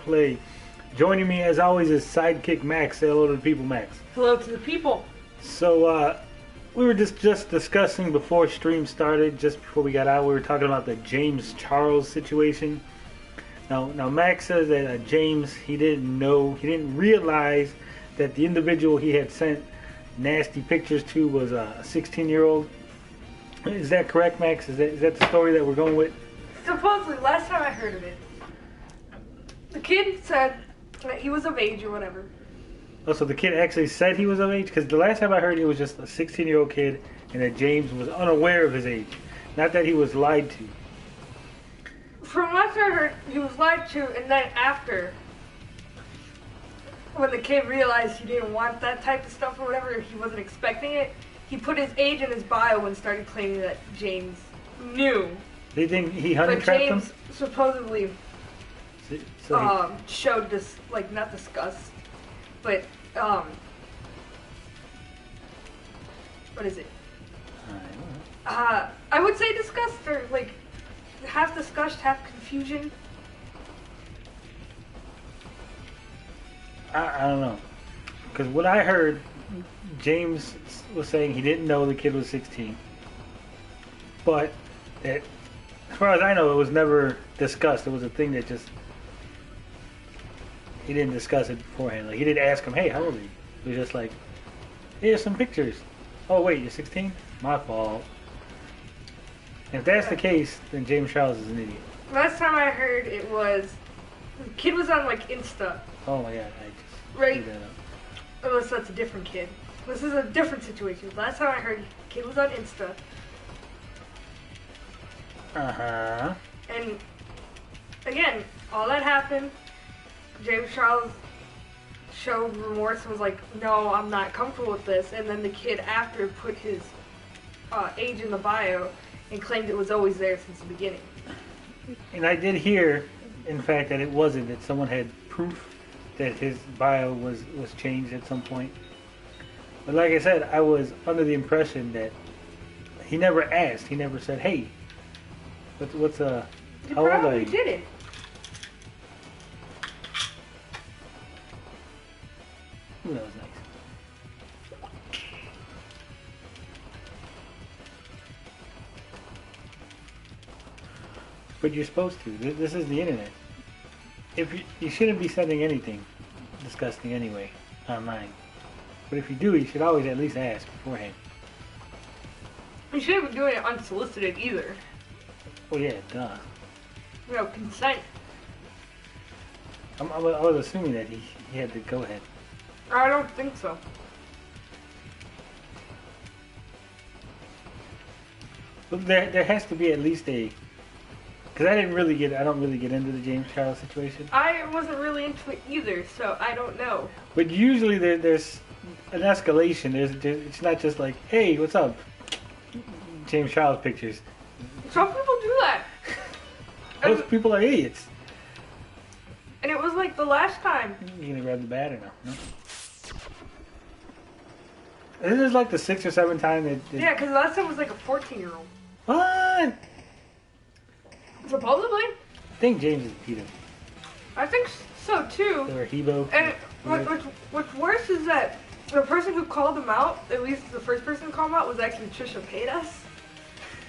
play. Joining me as always is Sidekick Max. Say hello to the people, Max. Hello to the people. So we were just discussing before stream started, just before we got out, we were talking about the James Charles situation. Now Max says that James, he didn't realize that the individual he had sent nasty pictures to was a 16-year-old. Is that correct, Max? Is that the story that we're going with? Supposedly, last time I heard of it, the kid said that he was of age or whatever. Oh, so the kid actually said he was of age? Because the last time I heard it was just a 16-year-old kid and that James was unaware of his age. Not that he was lied to. From last time I heard, he was lied to, and then after, when the kid realized he didn't want that type of stuff or whatever, he wasn't expecting it, he put his age in his bio and started claiming that James knew. They think he honey trapped him? But James supposedly showed this, like, not disgust, but, what is it? I would say disgust, or, like, half disgust, half confusion. I don't know. Because what I heard, James was saying he didn't know the kid was 16. But, as far as I know, it was never discussed. It was a thing that just... He didn't discuss it beforehand. Like, he didn't ask him, hey, how old are you? He was just like, here's some pictures. Oh, wait, you're 16? My fault. And if that's the case, then James Charles is an idiot. Last time I heard it was, the kid was on, like, Insta. Oh my god, I just right? screwed that up. Unless that's a different kid. This is a different situation. Last time I heard, the kid was on Insta. Uh-huh. And, again, all that happened. James Charles showed remorse and was like, no, I'm not comfortable with this. And then the kid after put his age in the bio and claimed it was always there since the beginning. And I did hear, in fact, that it wasn't, that someone had proof that his bio was changed at some point. But like I said, I was under the impression that he never asked. He never said, hey, what's how old are you? He didn't. Ooh, that was nice. But you're supposed to. This is the internet. If you shouldn't be sending anything disgusting anyway online. But if you do, you should always at least ask beforehand. You shouldn't be doing it unsolicited either. Well, yeah, duh. You know, consent. I was assuming that he had to go ahead. I don't think so. But there has to be at least a... Because I don't really get into the James Charles situation. I wasn't really into it either, so I don't know. But usually there's an escalation. It's not just like, hey, what's up? James Charles pictures. Some people do that. Those people are idiots. And it was like the last time. You gonna grab the bat or no? Isn't this like the 6th or 7th time that... Yeah, because the last time was like a 14-year-old. What? Supposedly. I think James is a pedo. I think so too. Or Hebo. And what's worse is that the person who called him out, at least the first person to call him out, was actually Trisha Paytas.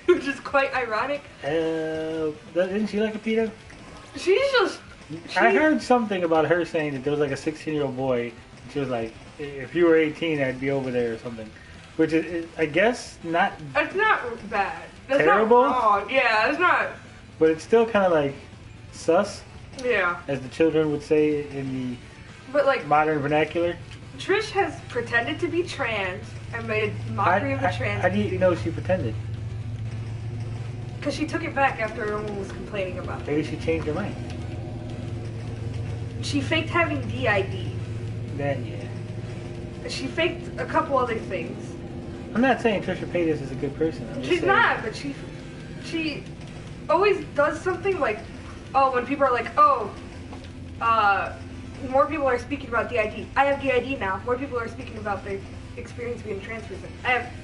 Which is quite ironic. Isn't she like a pedo? I heard something about her saying that there was like a 16-year-old boy. And she was like, if you were 18, I'd be over there or something. Which is, I guess, not... It's not bad. That's terrible? Not wrong. Yeah, it's not... But it's still kind of like sus. Yeah. As the children would say in the modern vernacular. Trish has pretended to be trans and made a mockery of the trans. How do you know she pretended? Because she took it back after everyone was complaining about it. Maybe she changed her mind. She faked having DID. That, yeah. She faked a couple other things. I'm not saying Trisha Paytas is a good person. She's not, but she always does something like, oh, when people are like, oh, more people are speaking about DID. I have DID now. More people are speaking about their experience being a trans person.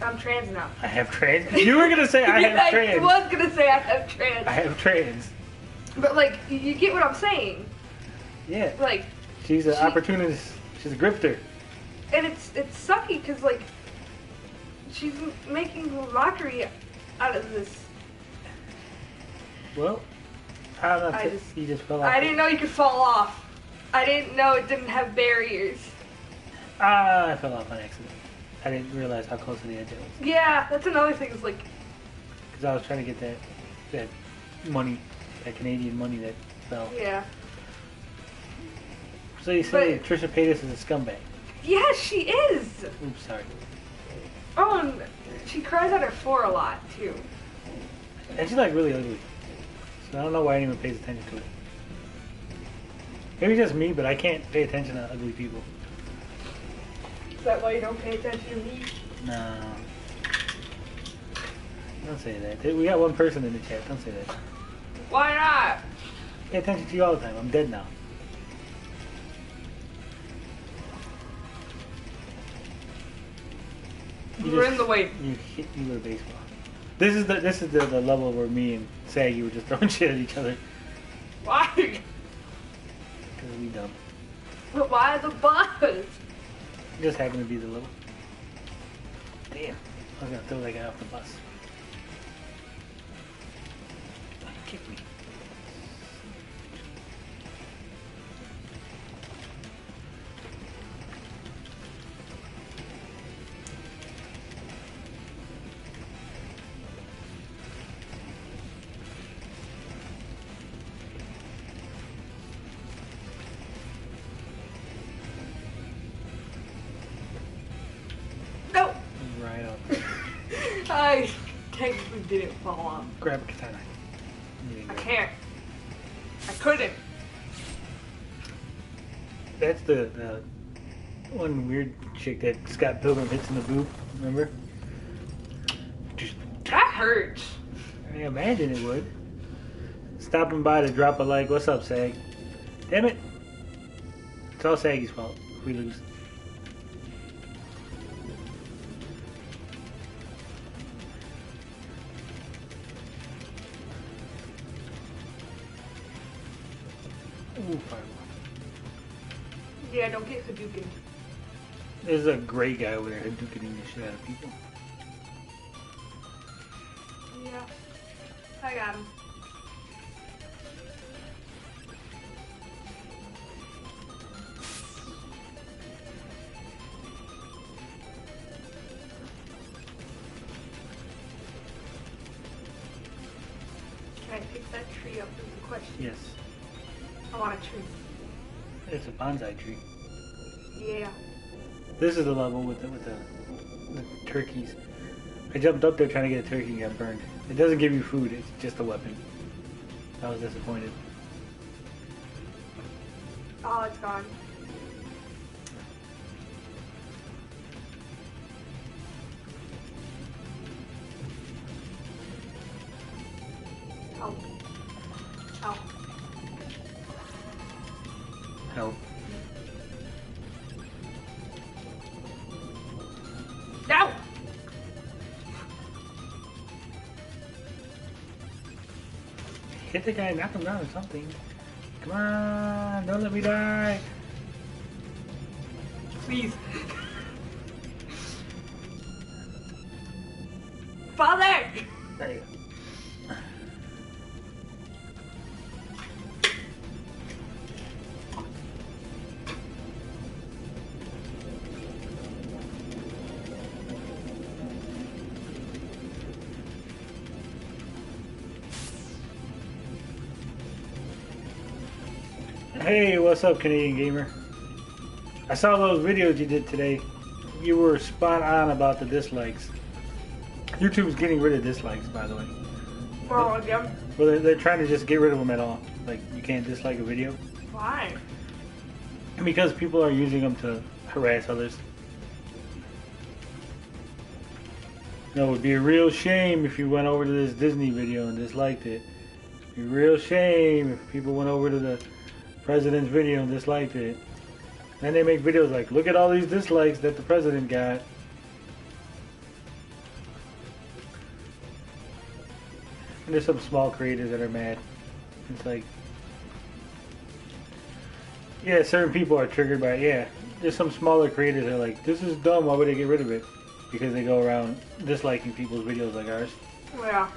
I'm trans now. I have trans? You were going to say I have trans. I was going to say I have trans. I have trans. But, like, you get what I'm saying. Yeah. Like, She's an opportunist. She's a grifter. and it's sucky because like she's making a mockery out of this. Well, I don't know. He just fell off. I didn't know you could fall off. I didn't know it didn't have barriers. I fell off on accident. I didn't realize how close to the edge I was. Yeah, that's another thing. Is like, because I was trying to get that money, that Canadian money that fell. yeah. So you say Trisha Paytas is a scumbag? Yeah, she is. Oops, sorry. Oh, and she cries at her floor a lot too. And she's like really ugly. So I don't know why anyone pays attention to it. Maybe just me, but I can't pay attention to ugly people. Is that why you don't pay attention to me? No. Don't say that. We got one person in the chat. Don't say that. Why not? Pay attention to you all the time. I'm dead now. We're in the way. You hit me with a baseball. This is the level where me and Saggy were just throwing shit at each other. Why? Because we dumb. But why the buzz? It just happened to be the level. Damn. I was gonna throw that guy off the bus. Kick me. No. Right up. I technically didn't fall off. Grab a katana. I can't. I couldn't. That's the one weird chick that Scott Pilgrim hits in the boob. Remember? That hurts. I imagine it would. Stopping by to drop a like. What's up, Sag? Damn it. It's all Saggy's fault if we lose. Ooh, fireball. Yeah, don't get Hadouken. There's a gray guy over there Hadoukening the shit out of people. Yeah. I got him. Can I pick that tree up is the question. Yes. I want a tree. It's a bonsai tree. Yeah. This is the level with the turkeys. I jumped up there trying to get a turkey and got burned. It doesn't give you food, it's just a weapon. I was disappointed. Oh, it's gone. Oh. Oh. Help. No! Hit the guy, knock him down or something. Come on, don't let me die. Please. Father! There you go. Hey, what's up, Canadian Gamer? I saw those videos you did today. You were spot on about the dislikes. YouTube's getting rid of dislikes, by the way. Oh, yeah. Well, they're trying to just get rid of them at all. Like, you can't dislike a video. Why? Because people are using them to harass others. You know, it would be a real shame if you went over to this Disney video and disliked it. It'd be a real shame if people went over to the president's video and disliked it. Then they make videos like, look at all these dislikes that the president got. And there's some small creators that are mad. It's like, Yeah, certain people are triggered by it. Yeah, there's some smaller creators that are like, this is dumb. Why would they get rid of it? Because they go around disliking people's videos like ours. Yeah.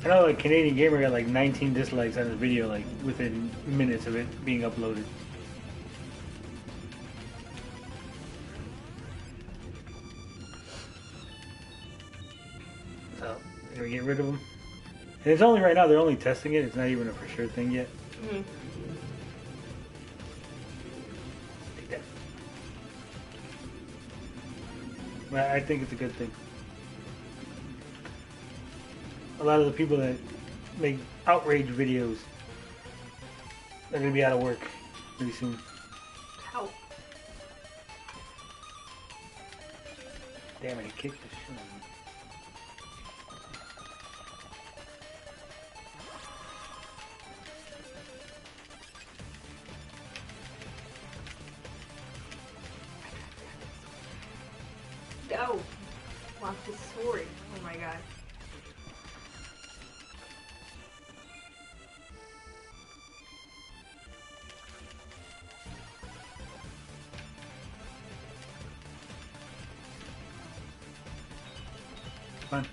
I know, like, Canadian Gamer got like 19 dislikes on his video, like, within minutes of it being uploaded. So, they're gonna get rid of them. And it's only right now, they're only testing it. It's not even a for sure thing yet. Mm-hmm. Take that. But I think it's a good thing. A lot of the people that make outrage videos are gonna be out of work pretty soon. How? Damn it, he kicked the shit out of me. Go. Want this sword. Oh my god. Fun.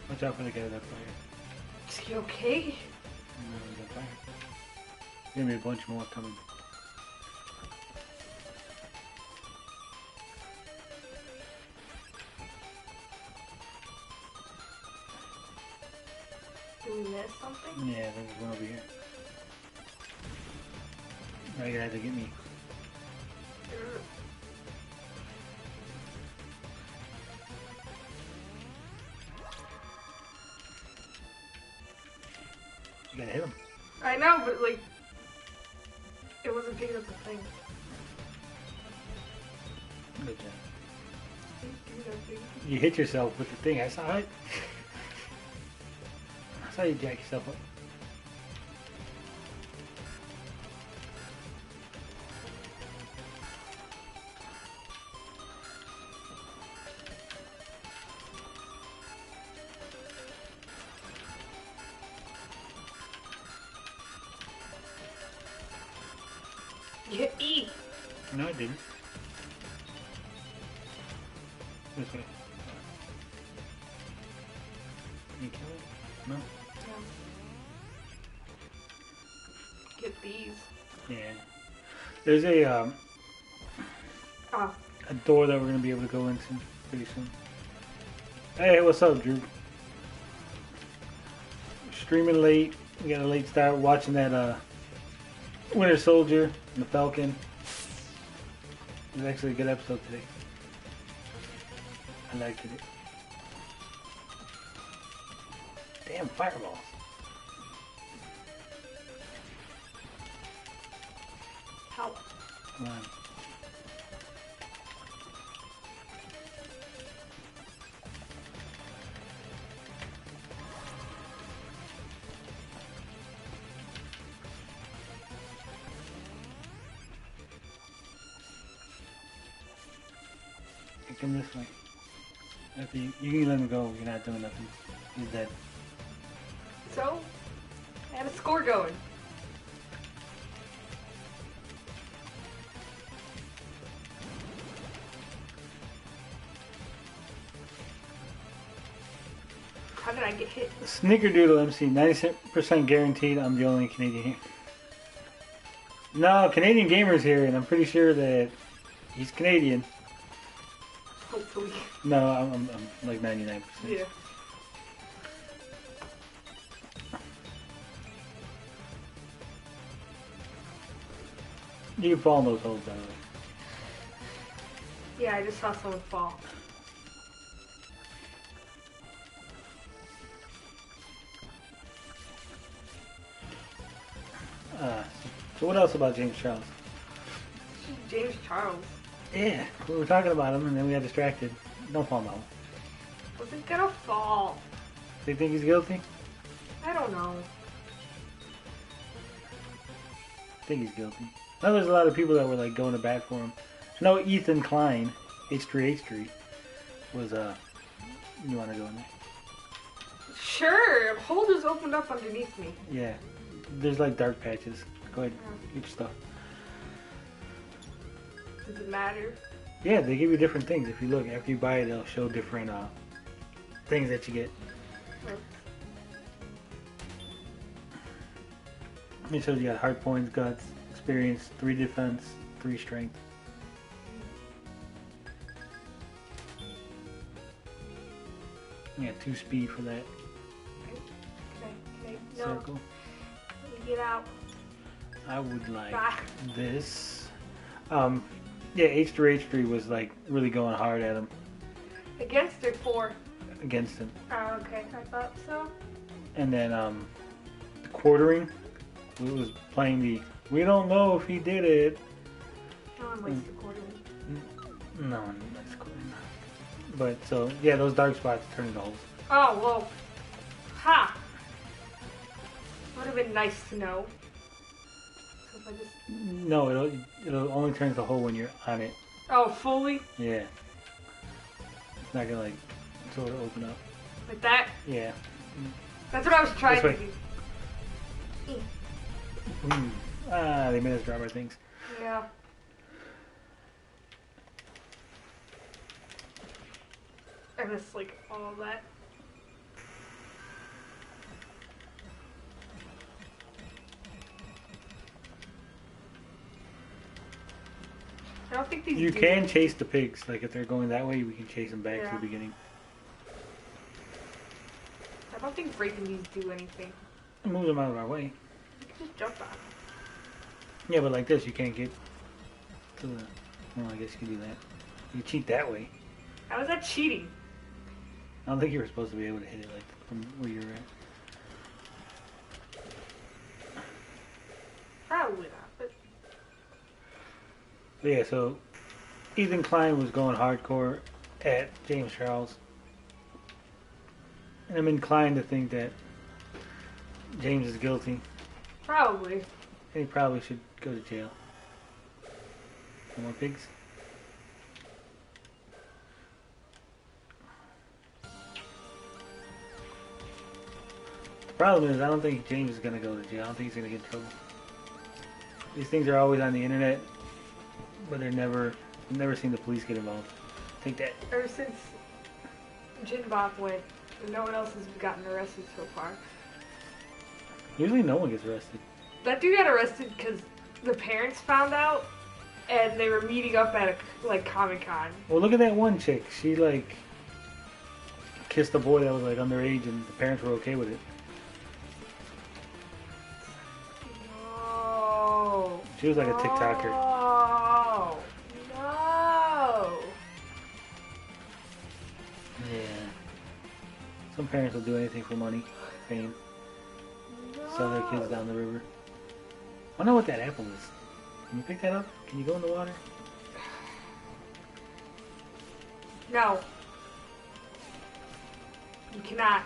Watch out for the guy with that fire. Is he okay? No, he's on fire. There's gonna be a bunch more coming. Did we miss something? Yeah, I think there's one over here. Now you're gonna have to get me. You gotta hit him. I know, but like, it wasn't picking up the thing. Good job. Give me that thing. You hit yourself with the thing. I saw it. I saw you jack yourself up. You hit E. No, I didn't. This way. You kill it? No? Get these. Yeah. There's a Ah, a door that we're gonna be able to go into pretty soon. Hey, what's up, Drew? Streaming late. We got a late start watching that Winter Soldier and the Falcon. It was actually a good episode today. I liked it. Damn fireballs. help. Come on. Hey, come this way. After you can let him go. You're not doing nothing. He's dead. So, I have a score going. How did I get hit? Snickerdoodle MC, 90% guaranteed I'm the only Canadian here. No, Canadian Gamer's here, and I'm pretty sure that he's Canadian. Hopefully. No, I'm like 99%. Yeah. You can fall in those holes, by the way. Yeah, I just saw someone fall. So what else about James Charles? James Charles. Yeah, we were talking about him, and then we got distracted. Don't fall now. Wasn't gonna fall. Do you think he's guilty? I don't know. I think he's guilty. Now there's a lot of people that were like going to bat for him. No, Ethan Klein, H3H3, was, you want to go in there? Sure, a hole just opened up underneath me. Yeah. There's like dark patches. Go ahead, get your stuff. Does it matter? Yeah, they give you different things. If you look, after you buy it, they'll show different things that you get. It shows you got hard points, guts, experience, 3 defense, 3 strength. Yeah, 2 speed for that. Okay. No. Circle. Let me get out. I would like Ah. this. Yeah, H3H3 was like really going hard at him. Against or for? Against him. Oh, okay. I thought so. And then the quartering, we was playing the, we don't know if he did it. No one likes the quartering. No one likes quartering. But so, yeah, those dark spots turn into holes. Oh, whoa. Ha! Would have been nice to know. So if I just... No, it'll only turn into a hole when you're on it. Oh, fully? Yeah. It's not gonna like sort of open up. Like that? Yeah. That's what I was trying to do. They made us drop our things. Yeah. I missed like all of that. I don't think these. You do can anything. chase the pigs. Like if they're going that way, we can chase them back to Yeah. the beginning. I don't think breaking these do anything. It moves them out of our way. You can just jump on them. Yeah, but like this, you can't get to the. Well, I guess you can do that. You cheat that way. How is that cheating? I don't think you were supposed to be able to hit it like from where you're at. Probably not, but But yeah, so Ethan Klein was going hardcore at James Charles. And I'm inclined to think that James is guilty. probably. And he probably should go to jail. No more pigs? The problem is, I don't think James is going to go to jail. I don't think he's going to get in trouble. These things are always on the internet, but I've never seen the police get involved. Take that. Ever since Jin Bob went, no one else has gotten arrested so far. Usually no one gets arrested. That dude got arrested because the parents found out, and they were meeting up at a Comic-Con. Well, look at that one chick. She like kissed a boy that was like underage, and the parents were okay with it. No. She was like a TikToker. No. No. Yeah. Some parents will do anything for money, fame, sell their kids down the river. I know what that apple is. Can you pick that up? Can you go in the water? No. You cannot.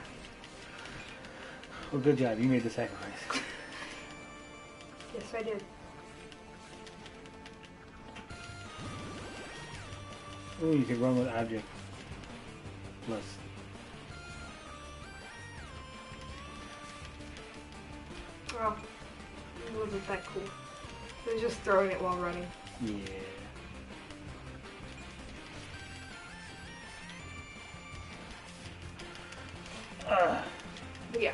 Well, good job. You made the sacrifice. Yes, I did. Ooh, you can run with object. Plus. Well, it wasn't that cool. It was just throwing it while running. Yeah. But yeah.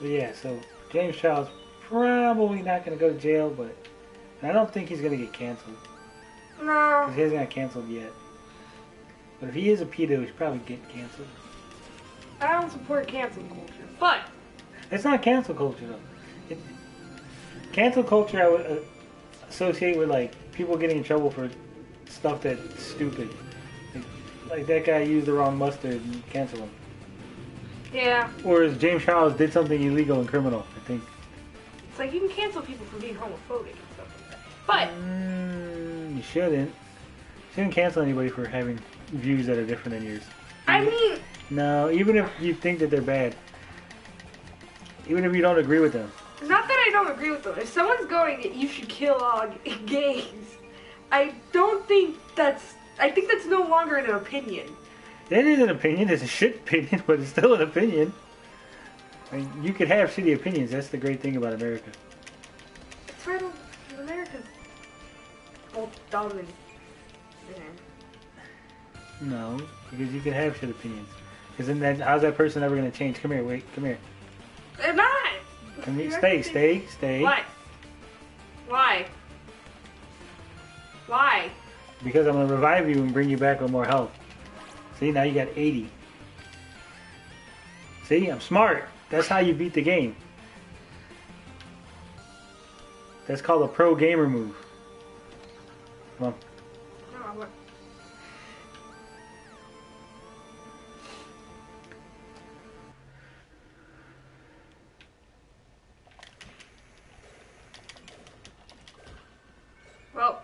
But yeah, so James Charles probably not going to go to jail, but I don't think he's going to get canceled. No. Because he hasn't got canceled yet. But if he is a pedo, he should probably get canceled. I don't support cancel culture, but It's not cancel culture, though. Cancel culture I would associate with, like, people getting in trouble for stuff that's stupid. Like that guy used the wrong mustard and cancel him. yeah. Whereas James Charles did something illegal and criminal, I think. It's like you can cancel people for being homophobic and stuff like that. But You shouldn't. You shouldn't cancel anybody for having views that are different than yours. I mean, No, even if you think that they're bad. Even if you don't agree with them. not that I don't agree with them. If someone's going, you should kill all gays. I don't think that's... I think that's no longer an opinion. It is an opinion. It's a shit opinion, but it's still an opinion. I mean, you could have shitty opinions. That's the great thing about America. That's right. America's all dumb and... No, because you could have shit opinions. Because then how's that person ever going to change? Come here, wait, come here. They're not! Come here, stay. Why? Why? Why? Because I'm going to revive you and bring you back with more health. See, now you got 80. See, I'm smart. That's how you beat the game. That's called a pro gamer move. Come on. No, what? Well,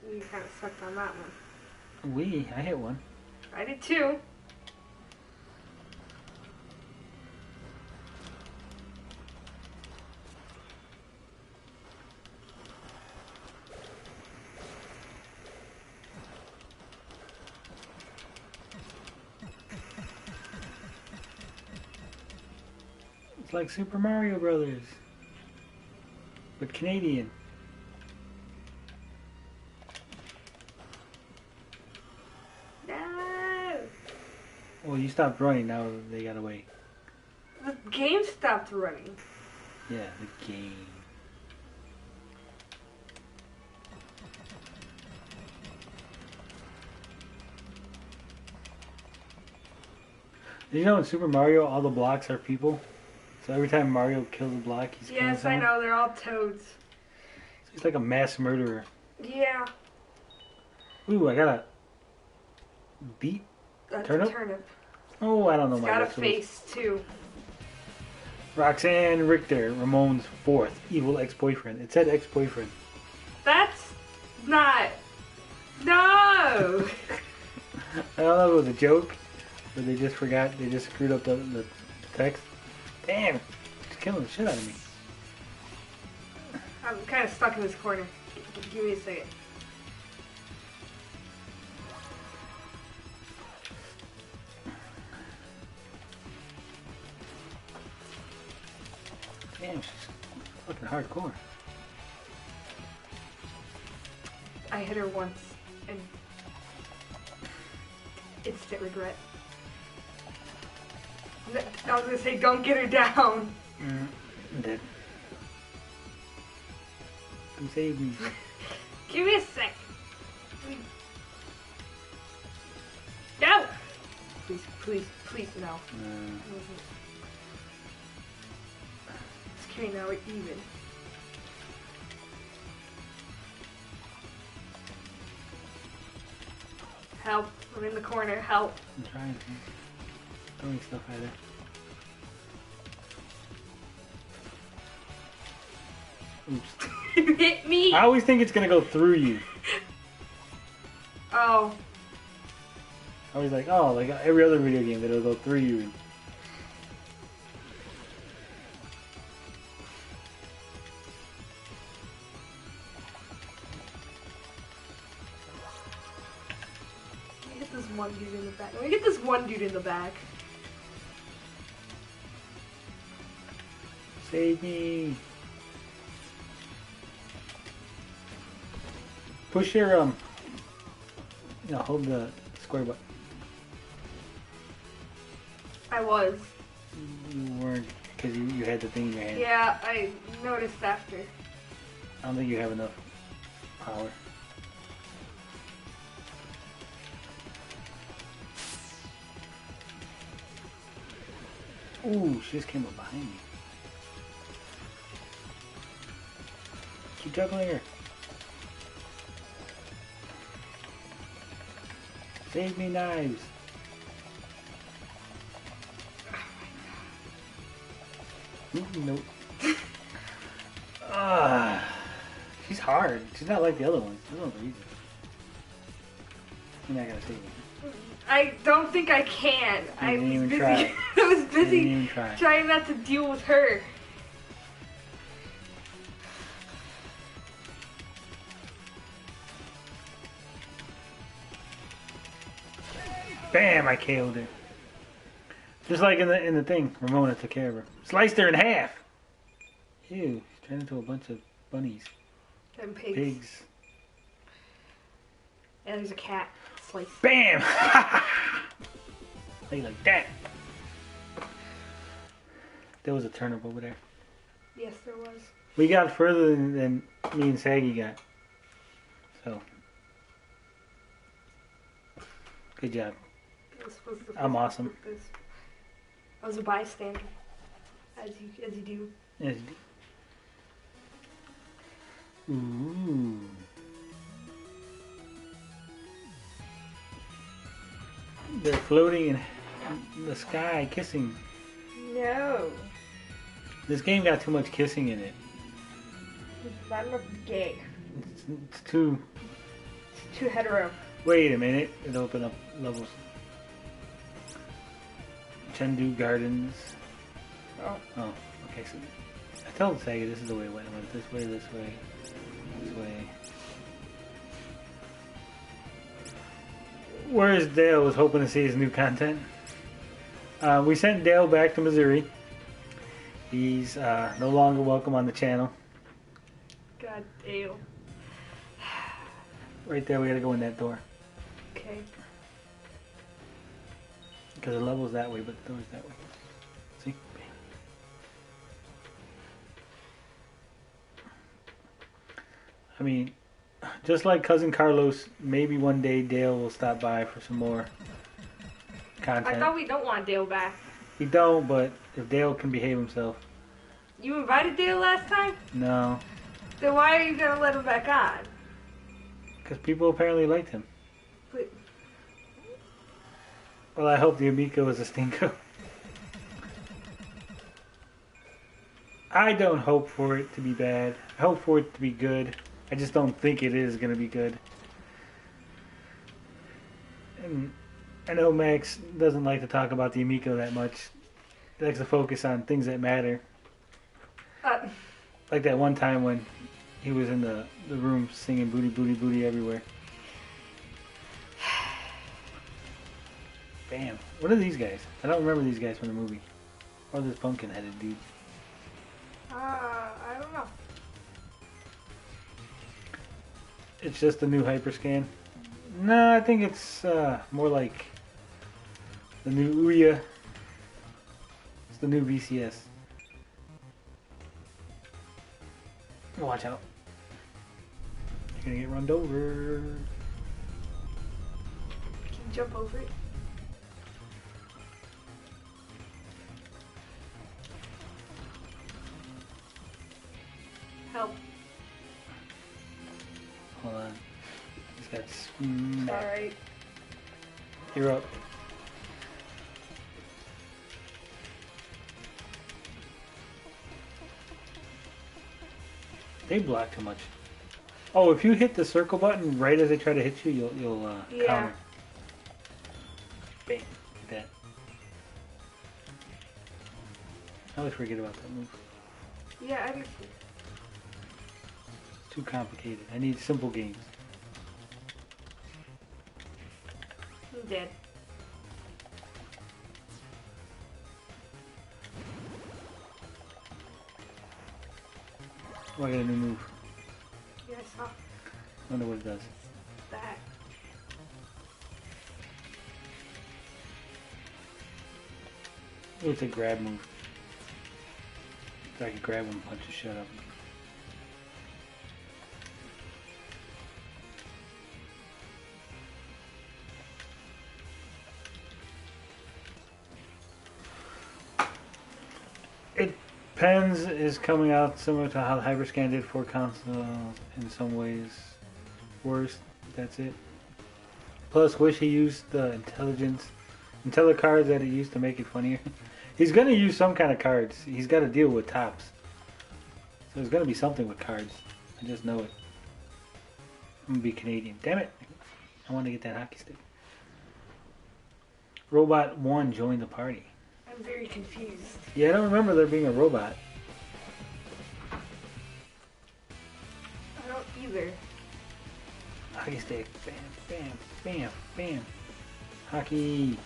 we kind of sucked on that one. I hit one. I did too. It's like Super Mario Brothers, but Canadian. No. Well, you stopped running. Now they got away. The game stopped running. Yeah, the game. Did you know in Super Mario all the blocks are people? So every time Mario kills a block, he's killing Yes, I someone? know. They're all toads. So he's like a mass murderer. Yeah. Ooh, I got a beet. That's Turnip? a turnip. Oh, I don't know It's my got a vegetables. face, too. Roxanne Richter, Ramon's fourth evil ex-boyfriend. It said ex-boyfriend. That's not... No! I don't know if it was a joke, but they just forgot. They just screwed up the text. Damn, it's killing the shit out of me. I'm kind of stuck in this corner. Give me a second. Damn, she's fucking hardcore. I hit her once, and instant regret. I was gonna say, don't get her down. I'm dead. Come save me. Give me a sec. No! Please, please, please, no. It's okay, now we're even. Help. I'm in the corner. Help. I'm trying to. Throwing stuff at her. Oops. You hit me! I always think it's gonna go through you. Oh. I was like, oh, like every other video game that it'll go through you. Let me hit this one dude in the back. Let me get this one dude in the back. Save me. Push your hold the square button. I was. You weren't, because you had the thing in your hand. Yeah, I noticed after. I don't think you have enough power. Ooh, she just came up behind me. Keep juggling her. Save me, knives. Nope. She's hard. She's not like the other ones. The other ones are easy. You're not gonna save me. I don't think I can. I didn't was even busy. try. I was busy Didn't even try. trying not to deal with her. Bam! I KO'd her. Just like in the thing, Ramona took care of her. Sliced her in half. Ew, she's turned into a bunch of bunnies. And pigs. Pigs. And there's a cat. Slice. Bam! How you like that? There was a turnip over there. Yes, there was. We got further than me and Saggy got. So. Good job. I'm awesome. I was a bystander. As you do. Yes. Ooh. They're floating in the sky, kissing. No. This game got too much kissing in it. It's not enough gay. It's too... It's too hetero. Wait a minute. It opened up levels. Chengdu Gardens. Oh. Oh, okay. So I told Saggy this is the way it went. It went this way, this way, this way. Where's Dale? Was hoping to see his new content. We sent Dale back to Missouri. He's no longer welcome on the channel. God damn. Right there, we gotta go in that door. Okay. Because the level's that way, but the door's that way. See? I mean, just like Cousin Carlos, maybe one day Dale will stop by for some more content. I thought we don't want Dale back. We don't, but if Dale can behave himself. You invited Dale last time? No. Then why are you gonna let him back on? Because people apparently liked him. But Well, I hope the Amico is a stinko. I don't hope for it to be bad. I hope for it to be good. I just don't think it is going to be good. And I know Max doesn't like to talk about the Amico that much. He likes to focus on things that matter. Like that one time when he was in the room singing booty, booty, booty everywhere. Bam. What are these guys? I don't remember these guys from the movie. Or this pumpkin-headed dude. I don't know. It's just a new hyperscan. No, I think it's more like the new Ouya. It's the new VCS. Watch out. You're gonna get runned over. Can you jump over it? Help. Hold on. He's got smack. Alright. You're up. They block too much. Oh, if you hit the circle button right as they try to hit you, you'll Yeah. counter. Bang. Like that. I always forget about that move. Yeah, I do. It's too complicated. I need simple games. I'm dead. Oh, I got a new move. Yeah, I saw Wonder what it does. that. Oh, it's a grab move. So I can grab him and punch his shut up. Pens is coming out similar to how Hyperscan did for console, in some ways worse. That's it. Plus, wish he used the IntelliCards that he used to make it funnier. He's gonna use some kind of cards. He's got to deal with tops, so there's gonna be something with cards. I just know it. I'm gonna be Canadian. Damn it! I want to get that hockey stick. Robot 1 joined the party. I'm very confused. Yeah, I don't remember there being a robot. I don't either. Hockey stick. Bam, bam, bam, bam. Hockey.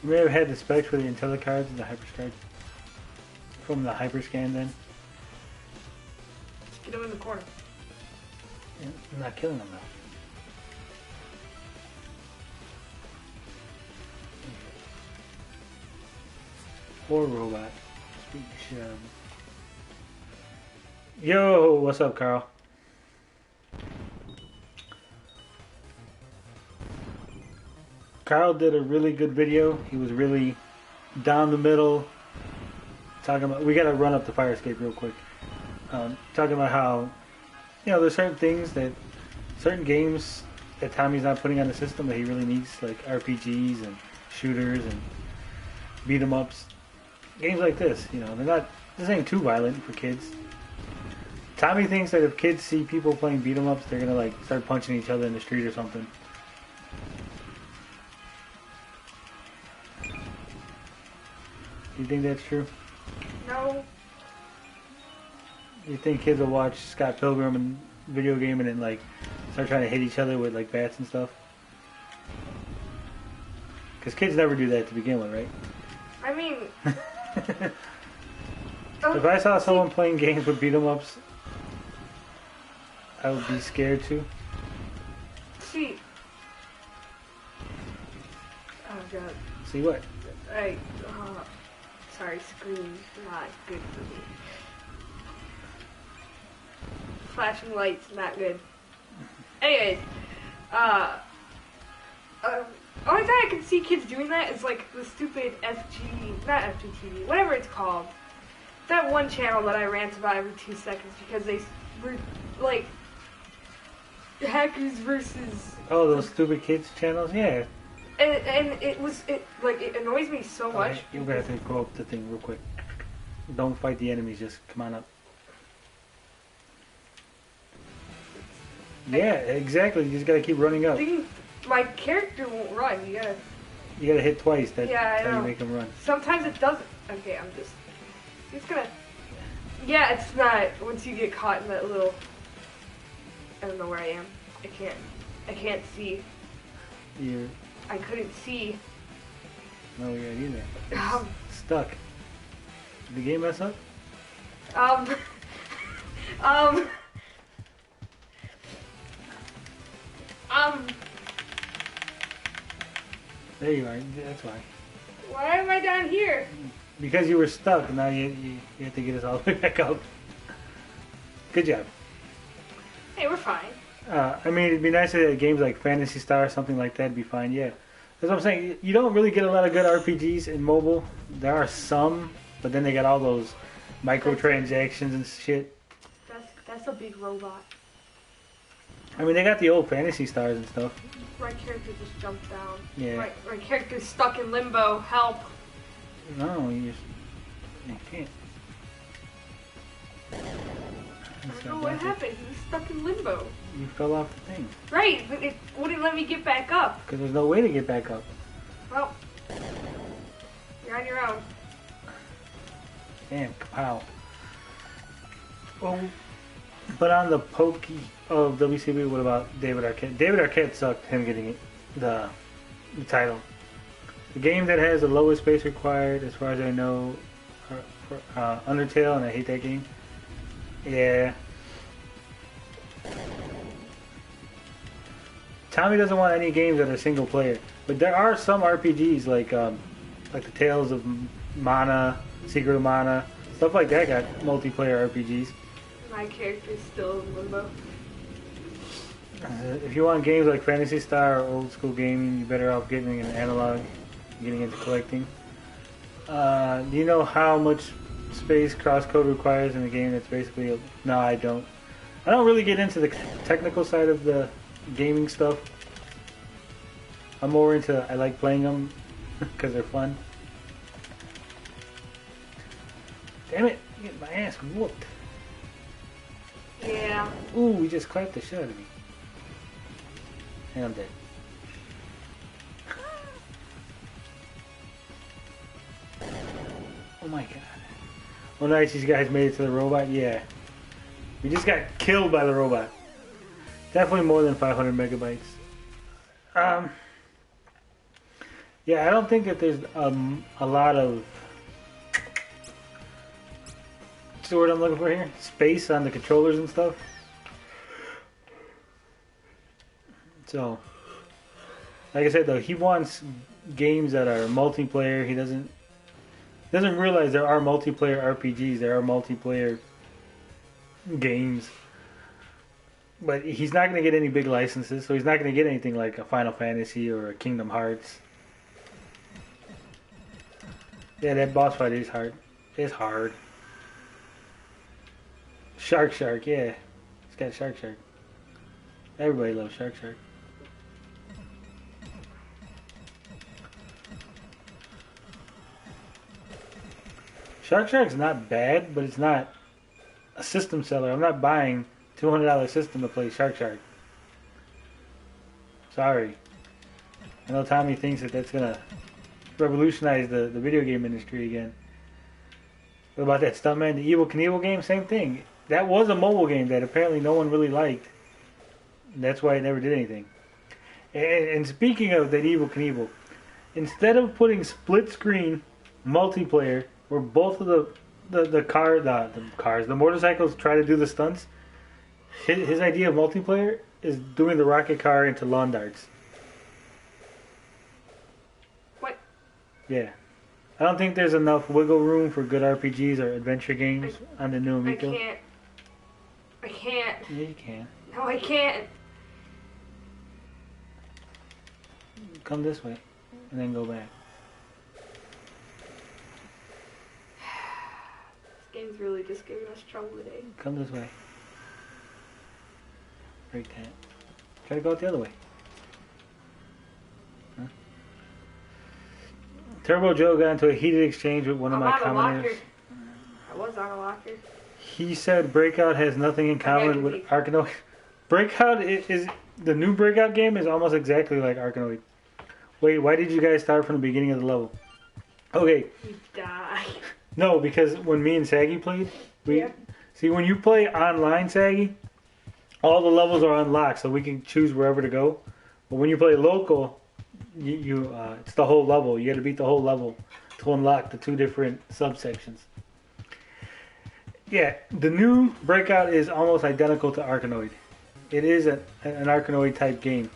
You may have had the specs for the IntelliCards and the HyperScard from the Hyperscan then. Just get him in the corner. I'm not killing them though. Poor robot. Speak shit out of him. Yo, what's up, Carl? Carl did a really good video. He was really down the middle. Talking about, we gotta run up the fire escape real quick. Talking about how, you know, there's certain things that, certain games that Tommy's not putting on the system that he really needs, like RPGs and shooters and beat 'em ups. Games like this, you know, they're not, this ain't too violent for kids. Tommy thinks that if kids see people playing beat 'em ups, they're gonna like start punching each other in the street or something. You think that's true? No. You think kids will watch Scott Pilgrim and video game and then like start trying to hit each other with like bats and stuff? Because kids never do that to begin with, right? I mean, if I saw someone playing games with beat 'em ups, I would be scared too. see. Oh god. See what? Sorry, screen's not good for me. Flashing lights, not good. Anyways, only time I can see kids doing that is like the stupid not FGTV, whatever it's called. That one channel that I rant about every 2 seconds because they were like hackers versus. Oh, those stupid kids channels, yeah. And it annoys me so much. Right, you're gonna have to go up the thing real quick. Don't fight the enemies, just come on up. Yeah, exactly. You just gotta keep running up. My character won't run. You gotta hit twice. That's I how know. you make them run. Sometimes it doesn't. Okay, I'm just gonna. Yeah, it's not. Once you get caught in that little. I don't know where I am. I can't see. You're. I couldn't see. No, you're either. It's stuck. Did the game mess up? There you are. That's why. Why am I down here? Because you were stuck. Now you have to get us all the way back up. Good job. Hey, we're fine. I mean, it'd be nice if games like Phantasy Star or something like that would be fine, yeah. That's what I'm saying. You don't really get a lot of good RPGs in mobile. There are some, but then they got all those microtransactions and shit. That's a big robot. I mean, they got the old Phantasy Stars and stuff. My character just jumped down. Yeah. My character's stuck in limbo. Help. No, you can't. I don't know what happened. He was stuck in limbo. You fell off the thing. Right, but it wouldn't let me get back up. Because there's no way to get back up. Well, you're on your own. Damn, kapow. Well, but on the pokey of WCW, what about David Arquette? David Arquette sucked, him getting the title. The game that has the lowest space required, as far as I know, for Undertale, and I hate that game. Yeah. Tommy doesn't want any games that are single player, but there are some RPGs like the Tales of Mana, Secret of Mana, stuff like that got multiplayer RPGs. My character's still in limbo. If you want games like Phantasy Star or old school gaming, you're better off getting an analog, getting into collecting. Do you know how much space crosscode requires in a game that's basically no, I don't. I don't really get into the technical side of the gaming stuff. I'm more into, I like playing them because they're fun. Damn it, I'm getting my ass whooped. Yeah. Ooh, he just clapped the shit out of me. And I'm dead. my god. Oh, nice, these guys made it to the robot. Yeah. We just got killed by the robot. Definitely more than 500 megabytes. Yeah, I don't think that there's a lot of... What's the word I'm looking for here? Space on the controllers and stuff. So, like I said though, he wants games that are multiplayer. He doesn't realize there are multiplayer RPGs, there are multiplayer games. But he's not going to get any big licenses, so he's not going to get anything like a Final Fantasy or a Kingdom Hearts. Yeah, that boss fight is hard. It's hard. Shark, yeah. It's got Shark. Everybody loves Shark. Shark's not bad, but it's not a system seller. I'm not buying $200 system to play Shark. Sorry. I know Tommy thinks that that's going to revolutionize the video game industry again. What about that Stuntman, the Evel Knievel game? Same thing. That was a mobile game that apparently no one really liked. That's why it never did anything. And speaking of that Evel Knievel, instead of putting split screen multiplayer where both of the motorcycles try to do the stunts, his idea of multiplayer is doing the rocket car into lawn darts. What? Yeah. I don't think there's enough wiggle room for good RPGs or adventure games on the new Amico. I can't. Yeah, you can. No, I can't. Come this way, and then go back. This game's really just giving us trouble today. Come this way. Break that. Try to go out the other way. Huh? Turbo Joe got into a heated exchange with one of my commenters. I was on a locker. He said Breakout has nothing in common with Arkanoid. Breakout is the new Breakout game is almost exactly like Arkanoid. Wait, why did you guys start from the beginning of the level? Okay. You die. No, because when me and Saggy played, see when you play online, Saggy, all the levels are unlocked, so we can choose wherever to go. But when you play local, it's the whole level. You got to beat the whole level to unlock the two different subsections. Yeah, the new Breakout is almost identical to Arkanoid. It is an Arkanoid type game.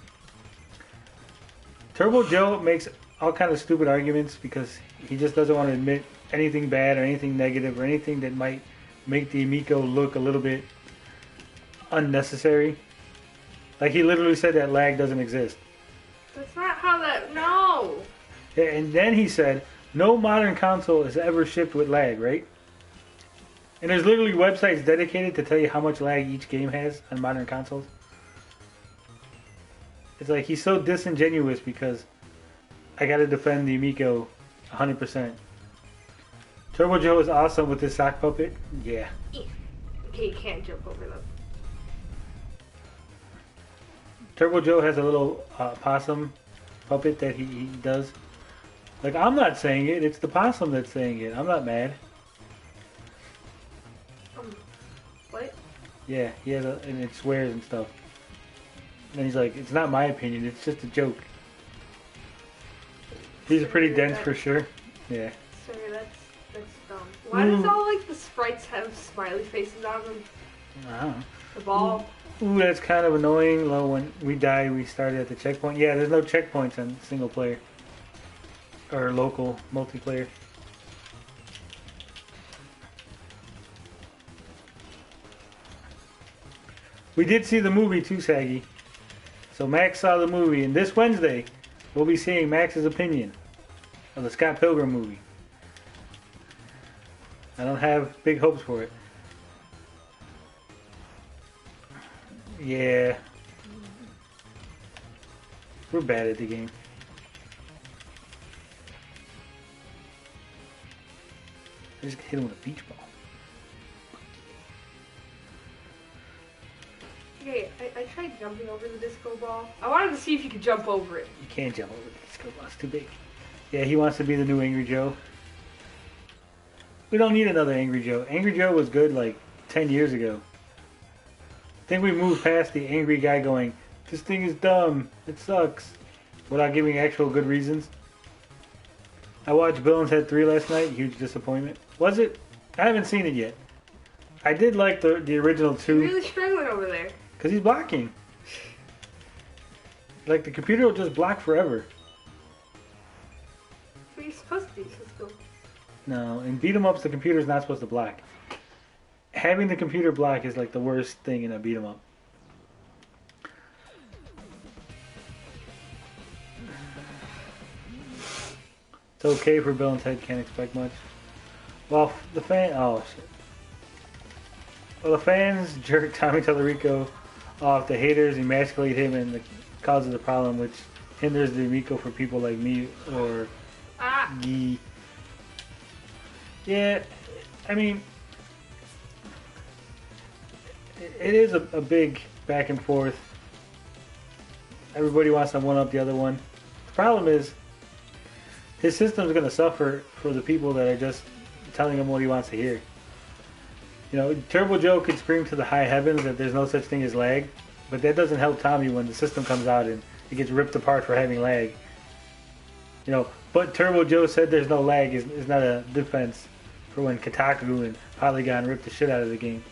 Turbo Joe makes all kind of stupid arguments because he just doesn't want to admit anything bad or anything negative or anything that might make the Amico look a little bit unnecessary. Like he literally said that lag doesn't exist. That's not how that... No! Yeah, and then he said, no modern console has ever shipped with lag, right? And there's literally websites dedicated to tell you how much lag each game has on modern consoles. It's like he's so disingenuous because I gotta defend the Amico 100%. Turbo Joe is awesome with his sock puppet. Yeah. Okay, you can't jump over them. Turbo Joe has a little possum puppet that he does. Like, I'm not saying it. It's the possum that's saying it. I'm not mad. What? Yeah, he has and it swears and stuff. And he's like, it's not my opinion. It's just a joke. He's pretty dense for sure. Yeah. Sorry, that's dumb. Why does all like the sprites have smiley faces on them? I don't know. The ball. Ooh, that's kind of annoying. Low, when we die, we started at the checkpoint. Yeah, there's no checkpoints on single player or local multiplayer. We did see the movie too, Saggy. So Max saw the movie, and this Wednesday we'll be seeing Max's opinion of the Scott Pilgrim movie. I don't have big hopes for it. Yeah. We're bad at the game. I just hit him with a beach ball. Okay, I tried jumping over the disco ball. I wanted to see if you could jump over it. You can't jump over the disco ball. It's too big. Yeah, he wants to be the new Angry Joe. We don't need another Angry Joe. Angry Joe was good like 10 years ago. I think we moved past the angry guy going, this thing is dumb, it sucks, without giving actual good reasons. I watched Bill and Ted 3 last night, huge disappointment. Was it? I haven't seen it yet. I did like the original 2. You're really struggling over there. Because he's blocking. Like, the computer will just block forever. That's what you're supposed to do, Cisco. No, in beat 'em ups, the computer's not supposed to block. Having the computer block is like the worst thing in a beat 'em up. It's okay for Bill and Ted, can't expect much. Well, the fans jerk Tommy Tallarico off. The haters emasculate him, and the causes a problem which hinders the Amico for people like me or Guy. Yeah, I mean, it is a big back and forth. Everybody wants to one up the other one. The problem is, his system's going to suffer for the people that are just telling him what he wants to hear. You know, Turbo Joe could scream to the high heavens that there's no such thing as lag, but that doesn't help Tommy when the system comes out and it gets ripped apart for having lag. You know, but Turbo Joe said there's no lag is not a defense for when Kotaku and Polygon ripped the shit out of the game.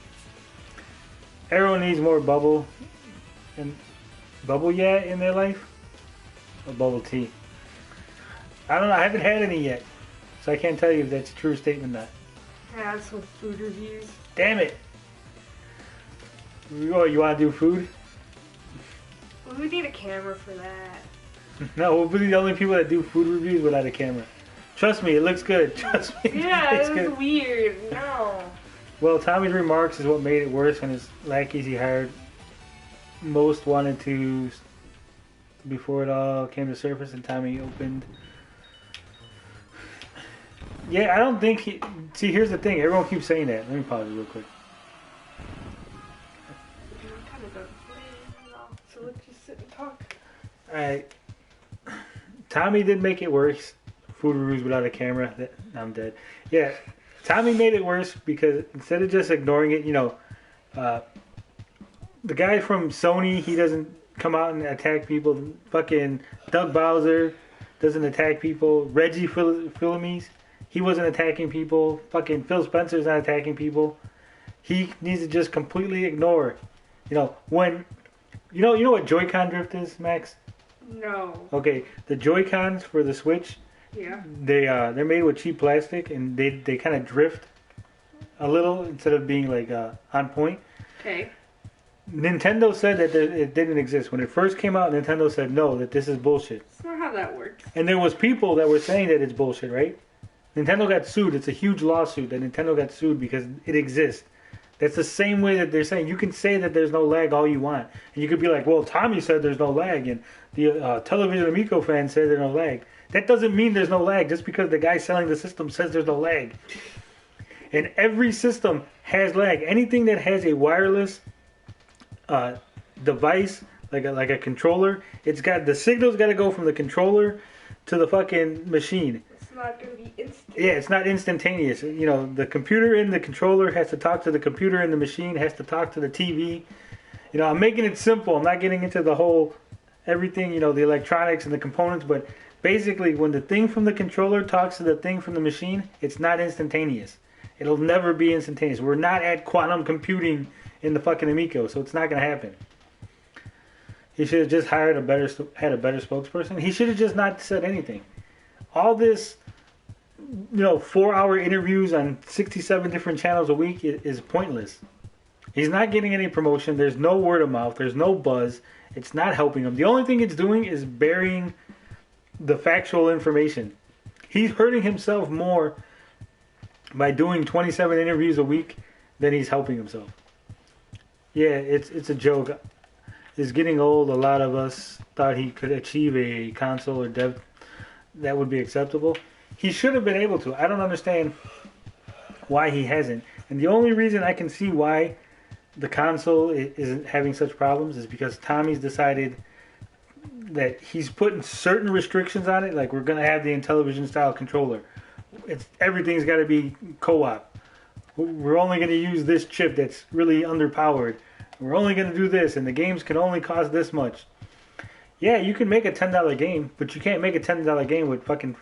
Everyone needs more bubble and bubble yet in their life, or bubble tea. I don't know. I haven't had any yet, so I can't tell you if that's a true statement or not. Yeah, some food reviews. Damn it! You want to do food? Well, we need a camera for that. No, we'll be the only people that do food reviews without a camera. Trust me, it looks good. Trust me. Yeah, it was weird. No. Well, Tommy's remarks is what made it worse, and his lackeys he hired most wanted to, before it all came to surface and Tommy opened. Yeah, I don't think he... See, here's the thing. Everyone keeps saying that. Let me pause it real quick. So let's just sit and talk. Alright. Tommy did make it worse. Food reviews without a camera. I'm dead. Yeah, Tommy made it worse because instead of just ignoring it, you know, the guy from Sony, he doesn't come out and attack people. Fucking Doug Bowser doesn't attack people. Reggie Fils-Aimé, he wasn't attacking people. Fucking Phil Spencer's not attacking people. He needs to just completely ignore. You know, when... You know what Joy-Con drift is, Max? No. Okay, the Joy-Cons for the Switch... Yeah. They're made with cheap plastic and they kind of drift a little instead of being like on point. Okay. Nintendo said that it didn't exist when it first came out. Nintendo said no, that this is bullshit. That's not how that works. And there was people that were saying that it's bullshit, right? Nintendo got sued. It's a huge lawsuit that Nintendo got sued because it exists. That's the same way that they're saying you can say that there's no lag all you want, and you could be like, well, Tommy said there's no lag, and the Television Amico fans said there's no lag. That doesn't mean there's no lag just because the guy selling the system says there's no lag. And every system has lag. Anything that has a wireless device, like a controller, it's got the signal's got to go from the controller to the fucking machine. It's not going to be instant. Yeah, it's not instantaneous. You know, the computer in the controller has to talk to the computer in the machine, has to talk to the TV. You know, I'm making it simple. I'm not getting into the whole everything, you know, the electronics and the components, but basically, when the thing from the controller talks to the thing from the machine, it's not instantaneous. It'll never be instantaneous. We're not at quantum computing in the fucking Amico, so it's not going to happen. He should have just had a better spokesperson. He should have just not said anything. All this, you know, 4-hour interviews on 67 different channels a week is pointless. He's not getting any promotion. There's no word of mouth. There's no buzz. It's not helping him. The only thing it's doing is burying the factual information. He's hurting himself more by doing 27 interviews a week than he's helping himself. Yeah, it's a joke. It's getting old. A lot of us thought he could achieve a console or dev that would be acceptable. He should have been able to. I don't understand why he hasn't. And the only reason I can see why the console isn't having such problems is because Tommy's decided that he's putting certain restrictions on it, like we're going to have the Intellivision style controller, everything's got to be co-op. We're only going to use this chip that's really underpowered. We're only going to do this, and the games can only cost this much. Yeah, you can make a $10 game, but you can't make a $10 game with fucking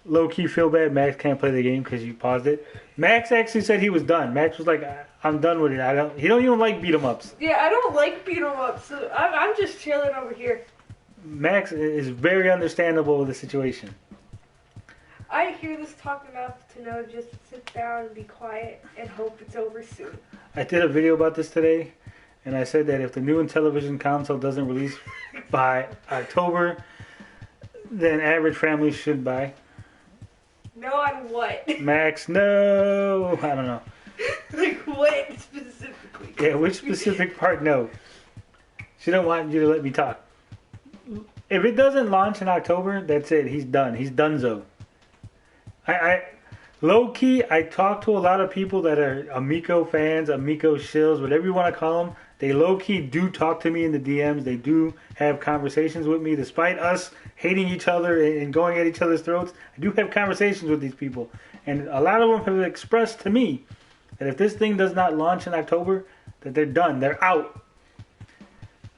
low-key feel bad. Max can't play the game because you paused it. Max actually said he was done. Max was like, I'm done with it. He don't even like beat-em-ups. Yeah, I don't like beat-em-ups. So I'm just chilling over here. Max is very understandable with the situation. I hear this talk enough to know just to sit down and be quiet and hope it's over soon. I did a video about this today, and I said that if the new Intellivision console doesn't release by October, then average families should buy. No on what? Max, no. I don't know. Like what specifically? Yeah, which specific part? No. She don't want you to let me talk. If it doesn't launch in October, that's it. He's done. He's donezo. I low key, I talk to a lot of people that are Amico fans, Amico shills, whatever you want to call them. They low key do talk to me in the DMs. They do have conversations with me, despite us hating each other and going at each other's throats. I do have conversations with these people, and a lot of them have expressed to me that if this thing does not launch in October, that they're done. They're out.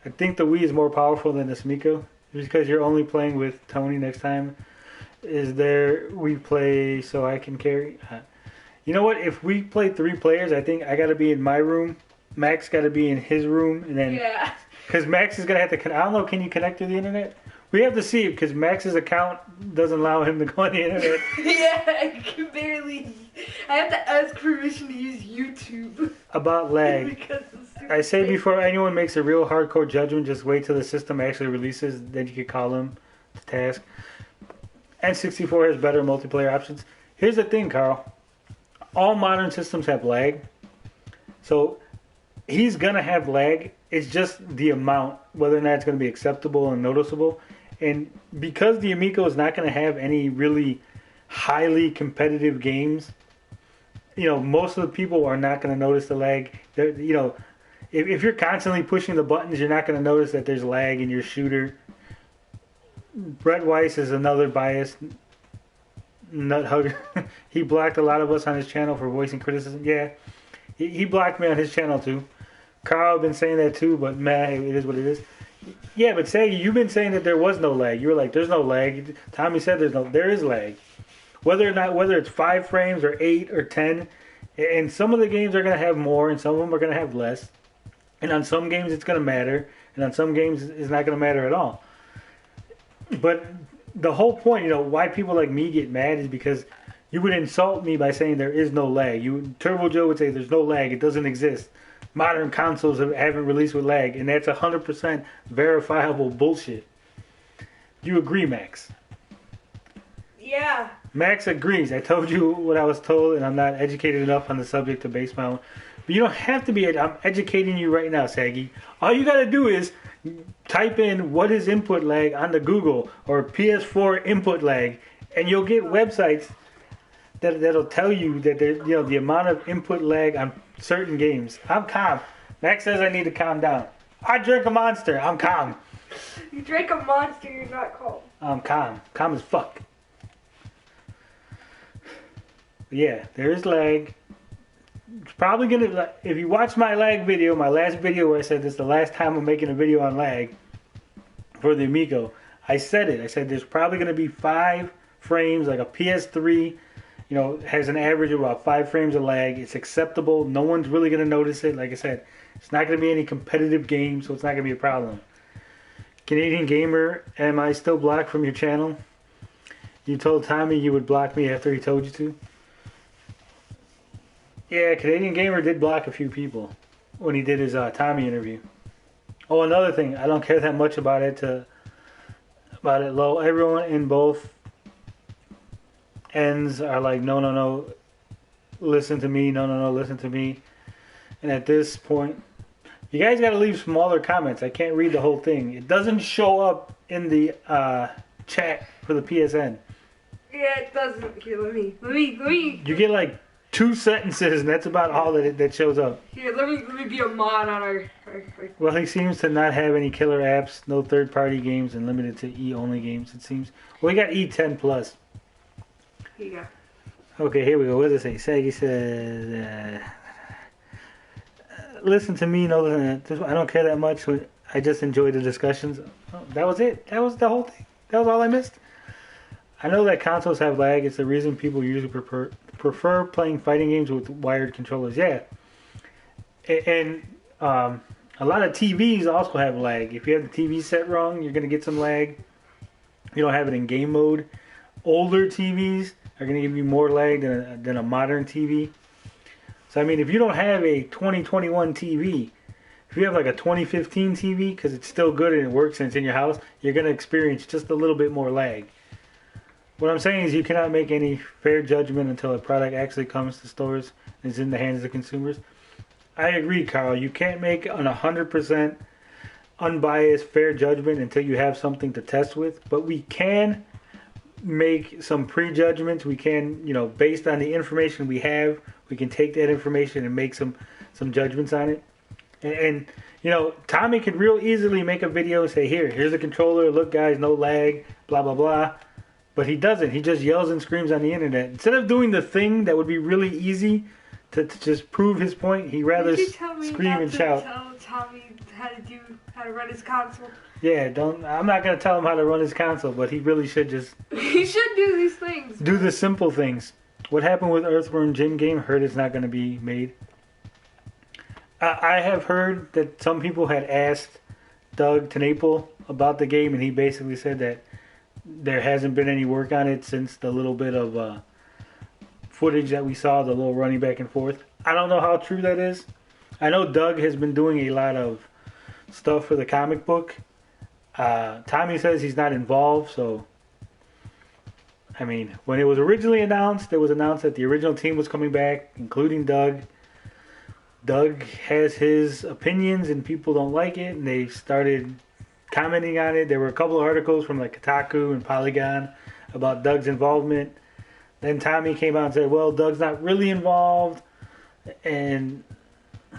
I think the Wii is more powerful than this Amico, just because you're only playing with Tony next time. Is there we play so I can carry? You know what? If we play 3 players, I think I got to be in my room. Max got to be in his room, and then because Max is gonna have to. I don't know. Can you connect to the internet? We have to see because Max's account doesn't allow him to go on the internet. Yeah, I can barely. I have to ask permission to use YouTube. About lag. I say before anyone makes a real hardcore judgment, just wait till the system actually releases. Then you can call them to task. N64 has better multiplayer options. Here's the thing, Carl. All modern systems have lag. So he's going to have lag. It's just the amount, whether or not it's going to be acceptable and noticeable. And because the Amico is not going to have any really highly competitive games, most of the people are not going to notice the lag. If you're constantly pushing the buttons, you're not going to notice that there's lag in your shooter. Brett Weiss is another biased nut hugger. He blocked a lot of us on his channel for voicing criticism. Yeah, he blocked me on his channel too. Carl been saying that too, but man, it is what it is. Yeah, but Saggy, you've been saying that there was no lag. You were like, there's no lag. Tommy said there is lag. Whether it's 5 frames or 8 or 10, and some of the games are going to have more, and some of them are going to have less. And on some games it's going to matter, and on some games it's not going to matter at all. But the whole point, why people like me get mad is because you would insult me by saying there is no lag. Turbo Joe would say there's no lag, it doesn't exist. Modern consoles haven't released with lag, and that's 100% verifiable bullshit. Do you agree, Max? Yeah. Max agrees. I told you what I was told, and I'm not educated enough on the subject to base my own. But you don't have to be. I'm educating you right now, Saggy. All you got to do is type in what is input lag on the Google or PS4 input lag, and you'll get websites that'll tell you that there's the amount of input lag on certain games. I'm calm. Max says I need to calm down. I drank a Monster. I'm calm. You drank a Monster. You're not calm. I'm calm. Calm as fuck. Yeah, there is lag. It's probably gonna. If you watch my lag video, my last video where I said this is the last time I'm making a video on lag for the Amico, I said it. I said there's probably gonna be 5 frames, like a PS3. Has an average of about 5 frames of lag. It's acceptable. No one's really gonna notice it. Like I said, it's not gonna be any competitive game, so it's not gonna be a problem. Canadian Gamer, am I still blocked from your channel? You told Tommy you would block me after he told you to. Yeah, Canadian Gamer did block a few people when he did his Tommy interview. Oh, another thing, I don't care that much about it. Low. Everyone in both ends are like, no, listen to me, no, listen to me. And at this point, you guys got to leave smaller comments. I can't read the whole thing. It doesn't show up in the chat for the PSN. Yeah, it doesn't. Here, let me. You get like 2 sentences, and that's about all that shows up. Here, let me be a mod on our. Well, he seems to not have any killer apps, no third-party games, and limited to E-only games, it seems. Well, he got E10+. Here you go. Okay, here we go. What does it say? Saggy says, listen to me, no, I don't care that much. I just enjoy the discussions. Oh, that was it. That was the whole thing. That was all I missed. I know that consoles have lag. It's the reason people usually prefer playing fighting games with wired controllers. Yeah. And a lot of TVs also have lag. If you have the TV set wrong, you're going to get some lag. You don't have it in game mode. Older TVs are going to give you more lag than a modern TV. So, I mean, if you don't have a 2021 TV, if you have like a 2015 TV, because it's still good and it works and it's in your house, you're going to experience just a little bit more lag. What I'm saying is you cannot make any fair judgment until a product actually comes to stores and is in the hands of consumers. I agree, Carl. You can't make an 100% unbiased fair judgment until you have something to test with. But we can make some prejudgments. We can, based on the information we have, we can take that information and make some judgments on it. And Tommy could real easily make a video and say, here's a controller. Look, guys, no lag, blah, blah, blah. But he doesn't. He just yells and screams on the internet. Instead of doing the thing that would be really easy to just prove his point, he rather scream and shout. Tell Tommy how to run his console. Yeah, I'm not gonna tell him how to run his console, but he really should just. He should do these things. Do the simple things. What happened with Earthworm Jim game? Heard it's not gonna be made. I have heard that some people had asked Doug TNAPL about the game, and he basically said that there hasn't been any work on it since the little bit of footage that we saw, the little running back and forth. I don't know how true that is. I know Doug has been doing a lot of stuff for the comic book. Tommy says he's not involved, so I mean, when it was originally announced, it was announced that the original team was coming back, including Doug. Doug has his opinions and people don't like it, and they started commenting on it. There were a couple of articles from like Kotaku and Polygon about Doug's involvement. Then Tommy came out and said, well, Doug's not really involved. And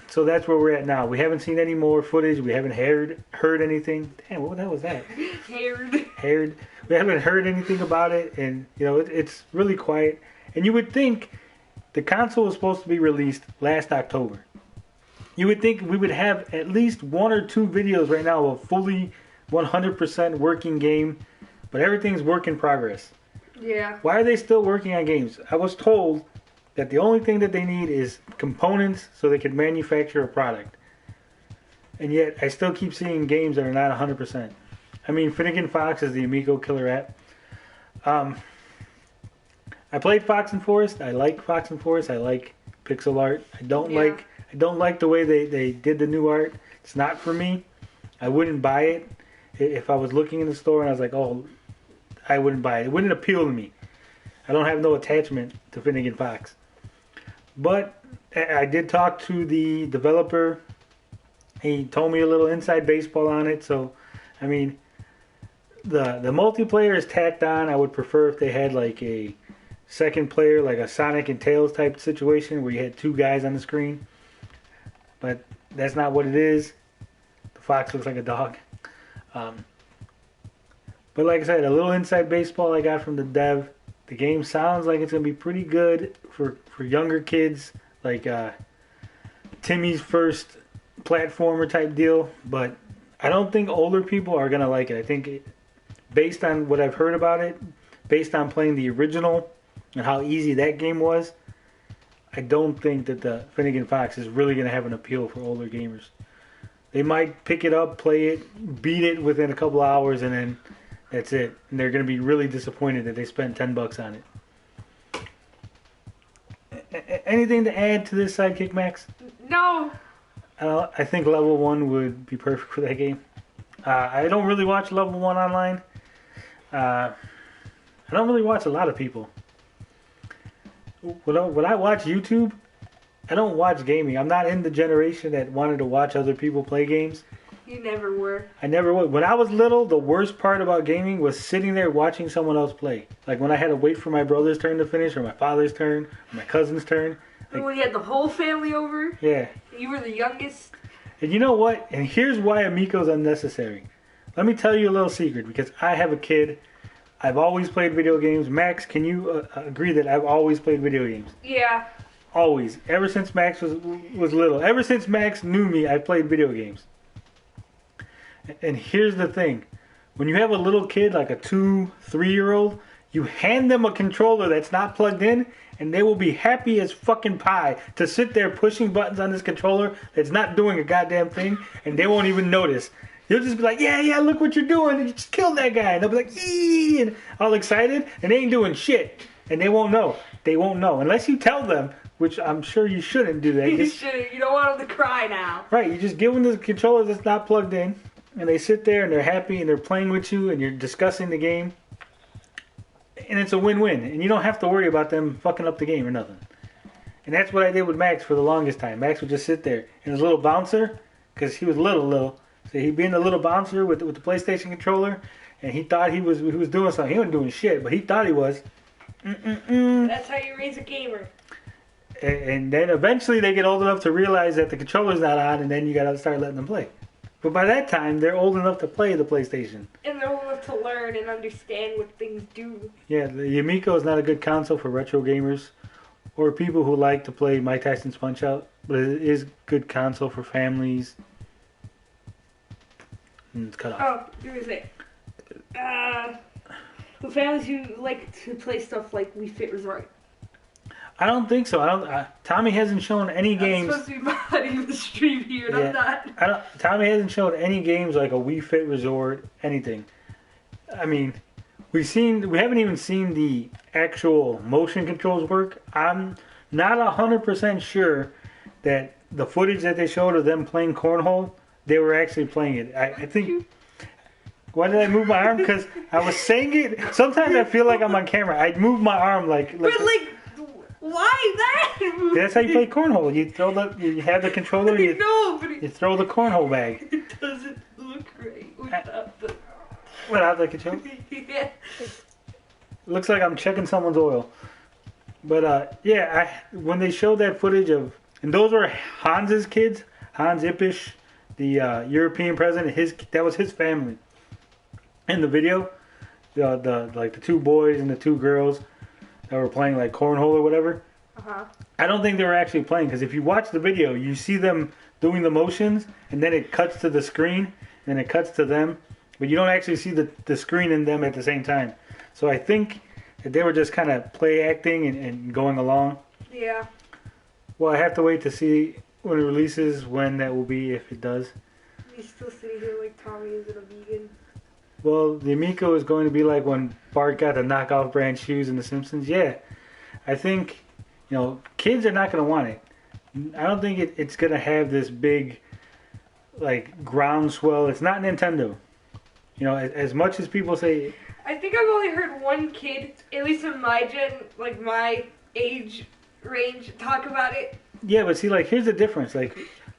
so that's where we're at now. We haven't seen any more footage. We haven't heard anything. Damn, what the hell was that? Heard. We haven't heard anything about it. And, it's really quiet. And you would think the console was supposed to be released last October. You would think we would have at least one or two videos right now of a fully 100% working game, but everything's work in progress. Yeah. Why are they still working on games? I was told that the only thing that they need is components so they can manufacture a product. And yet, I still keep seeing games that are not 100%. I mean, Finnegan Fox is the Amico killer app. I played Fox and Forest. I like Fox and Forest. I like pixel art. I don't like the way they did the new art. It's not for me. I wouldn't buy it. If I was looking in the store and I was like, oh, I wouldn't buy it. It wouldn't appeal to me. I don't have no attachment to Finnegan Fox. But I did talk to the developer. He told me a little inside baseball on it. So, I mean, the multiplayer is tacked on. I would prefer if they had like a second player, like a Sonic and Tails type situation where you had two guys on the screen. But that's not what it is. The fox looks like a dog. But like I said, a little inside baseball I got from the dev. The game sounds like it's going to be pretty good for younger kids, like Timmy's first platformer type deal. But I don't think older people are going to like it. I think based on what I've heard about it, based on playing the original and how easy that game was, I don't think that the Finnegan Fox is really going to have an appeal for older gamers. They might pick it up, play it, beat it within a couple hours, and then that's it. And they're going to be really disappointed that they spent $10 on it. Anything to add to this Sidekick Max? No. I think Level 1 would be perfect for that game. I don't really watch Level 1 online. I don't really watch a lot of people. When I watch YouTube, I don't watch gaming. I'm not in the generation that wanted to watch other people play games. You never were. I never would. When I was little, the worst part about gaming was sitting there watching someone else play. Like when I had to wait for my brother's turn to finish, or my father's turn, or my cousin's turn. Like, when you had the whole family over? Yeah. You were the youngest? And you know what? And here's why Amico's unnecessary. Let me tell you a little secret, because I have a kid I've always played video games. Max, can you agree that I've always played video games? Yeah. Always. Ever since Max was little. Ever since Max knew me, I played video games. And here's the thing. When you have a little kid, like a 2, 3-year-old, you hand them a controller that's not plugged in, and they will be happy as fucking pie to sit there pushing buttons on this controller that's not doing a goddamn thing, and they won't even notice. You'll just be like, yeah, look what you're doing, and you just killed that guy. And they'll be like, eee, and all excited, and they ain't doing shit. And they won't know. They won't know. Unless you tell them, which I'm sure you shouldn't do that. You shouldn't. You don't want them to cry now. Right, you just give them the controller that's not plugged in, and they sit there, and they're happy, and they're playing with you, and you're discussing the game. And it's a win-win. And you don't have to worry about them fucking up the game or nothing. And that's what I did with Max for the longest time. Max would just sit there. And his little bouncer, because he was little. So he'd be in the little bouncer with the PlayStation controller. And he thought he was doing something. He wasn't doing shit, but he thought he was. That's how you raise a gamer. And then eventually they get old enough to realize that the controller's not on. And then you got to start letting them play. But by that time, they're old enough to play the PlayStation. And they're old enough to learn and understand what things do. Yeah, the Amico is not a good console for retro gamers or people who like to play Mike Tyson's Punch-Out, but it is good console for families. And it's cut off. Oh, there is it. For families who like to play stuff like Wii Fit Resort. I don't think so. Tommy hasn't shown any games. I'm supposed to be modding the stream here, and I'm not. Tommy hasn't shown any games like a Wii Fit Resort, anything. I mean, we haven't even seen the actual motion controls work. I'm not 100% sure that the footage that they showed of them playing cornhole, they were actually playing it. I think. Why did I move my arm? Because I was saying it. Sometimes I feel like I'm on camera. I'd move my arm like. Why that? That's how you play cornhole. You have the controller. You throw the cornhole bag. It doesn't look great without the controller. Yeah. Looks like I'm checking someone's oil. But when they showed that footage of, and those were Hans's kids, Hans Ippisch, the European president. That was his family. In the video, the 2 boys and the 2 girls that were playing like cornhole or whatever. I don't think they were actually playing, because if you watch the video, you see them doing the motions, and then it cuts to the screen, and it cuts to them, but you don't actually see the screen and them at the same time. So I think that they were just kind of play acting and going along. Yeah. Well, I have to wait to see when it releases, when that will be, if it does. He's still sitting here like Tommy isn't a vegan. Well, the Amico is going to be like when Bart got the knockoff brand shoes in The Simpsons. Yeah, I think, kids are not going to want it. I don't think it's going to have this big, like, groundswell. It's not Nintendo. As much as people say... I think I've only heard one kid, at least in my gen, like my age range, talk about it. Yeah, but see, like, here's the difference. Like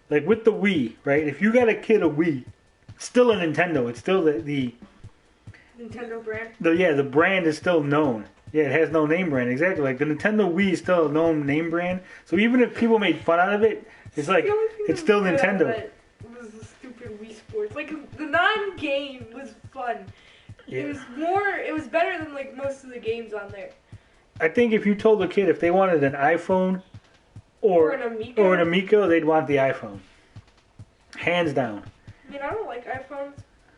with the Wii, right? If you got a kid a Wii, it's still a Nintendo. It's still the Nintendo brand? The brand is still known. Yeah, it has no name brand. Exactly. Like, the Nintendo Wii is still a known name brand. So even if people made fun out of it, it's like, it's still Nintendo. It was the stupid Wii Sports. Like, the non-game was fun. Yeah. It was better than, like, most of the games on there. I think if you told a kid if they wanted an iPhone or an Amico, they'd want the iPhone. Hands down. I mean, I don't like iPhones.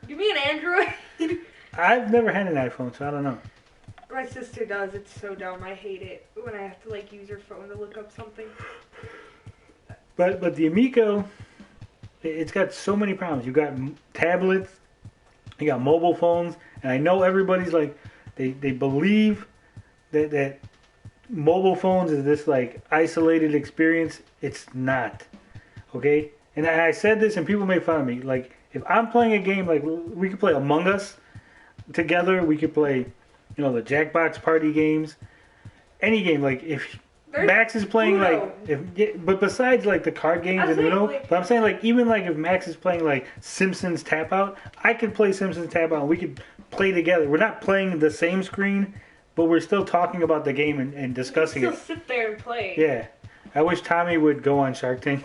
Give me an Android. I've never had an iPhone, so I don't know. My sister does. It's so dumb. I hate it when I have to like use her phone to look up something. But the Amico, it's got so many problems. You got tablets, you got mobile phones, and I know everybody's like they believe that mobile phones is this like isolated experience. It's not. Okay? And I said this and people made fun of me. Like, if I'm playing a game, like, we could play Among Us together. We could play, the Jackbox party games. Any game. Like, if Max is playing, Uno. But besides, like, the card games and Uno. But I'm saying, like, even, like, if Max is playing, like, Simpsons Tap Out, I could play Simpsons Tap Out and we could play together. We're not playing the same screen, but we're still talking about the game and discussing it. You can still sit there and play. Yeah. I wish Tommy would go on Shark Tank.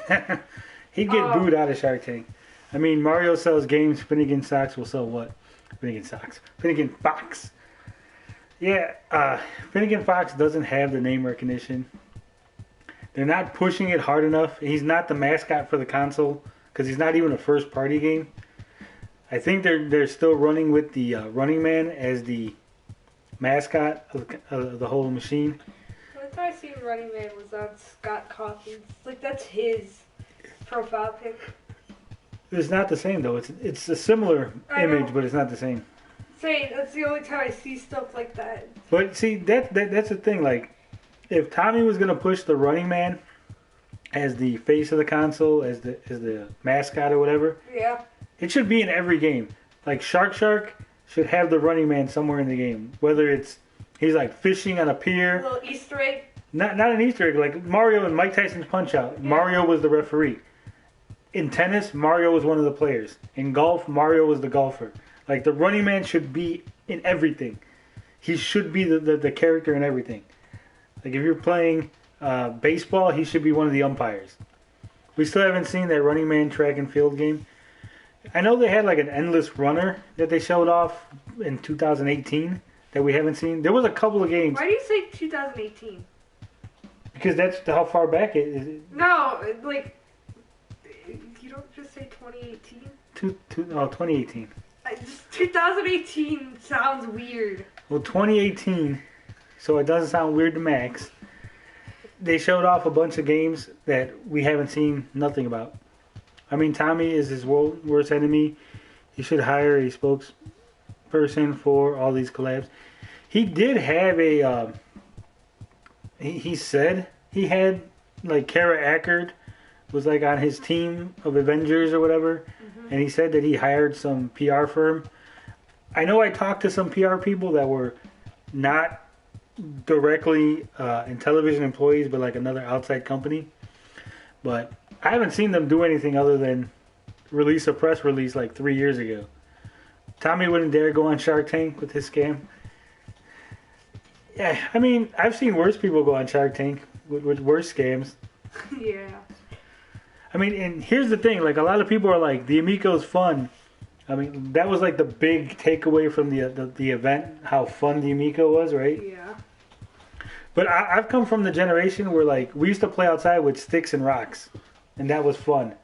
He'd get booed out of Shark Tank. I mean, Mario sells games. Finnegan Socks will sell what? Finnegan Socks. Finnegan Fox. Yeah, Finnegan Fox doesn't have the name recognition. They're not pushing it hard enough. He's not the mascot for the console because he's not even a first party game. I think they're still running with the Running Man as the mascot of the whole machine. The time I seen Running Man was on Scott Pilgrim. Like that's his profile pic. It's not the same though. It's a similar image, but it's not the same. Saying that's the only time I see stuff like that. But see, that's the thing. Like, if Tommy was gonna push the Running Man as the face of the console, as the mascot or whatever, Yeah. it should be in every game. Like Shark should have the Running Man somewhere in the game. Whether it's he's like fishing on a A pier, little Easter egg. not an Easter egg. Like Mario and Mike Tyson's Punch Out. Yeah. Mario was the referee. In tennis, Mario was one of the players. In golf, Mario was the golfer. Like the Running Man should be in everything. He should be the character in everything. Like if you're playing baseball, he should be one of the umpires. We still haven't seen that Running Man track and field game. I know they had like an endless runner that they showed off in 2018 that we haven't seen. There was a couple of games Why do you say 2018? because that's how far back it is. No, like you don't just say 2018. 2018. 2018 sounds weird. Well, 2018, so it doesn't sound weird to Max. They showed off a bunch of games that we haven't seen nothing about. I mean, Tommy is his worst enemy. He should hire a spokesperson for all these collabs. He did have a. He said he had like Kara Eckert was like on his team of Avengers or whatever, and he said that he hired some PR firm. I know I talked to some PR people that were not directly in television employees, but like another outside company. But I haven't seen them do anything other than release a press release like 3 years ago. Tommy wouldn't dare go on Shark Tank with his scam. Yeah, I mean, I've seen worse people go on Shark Tank with worse scams. Yeah. I mean, and here's the thing, like a lot of people are like, the Amico's fun. I mean, that was like the big takeaway from the event, how fun the Amico was, right? Yeah. But I've come from the generation where like we used to play outside with sticks and rocks, and that was fun,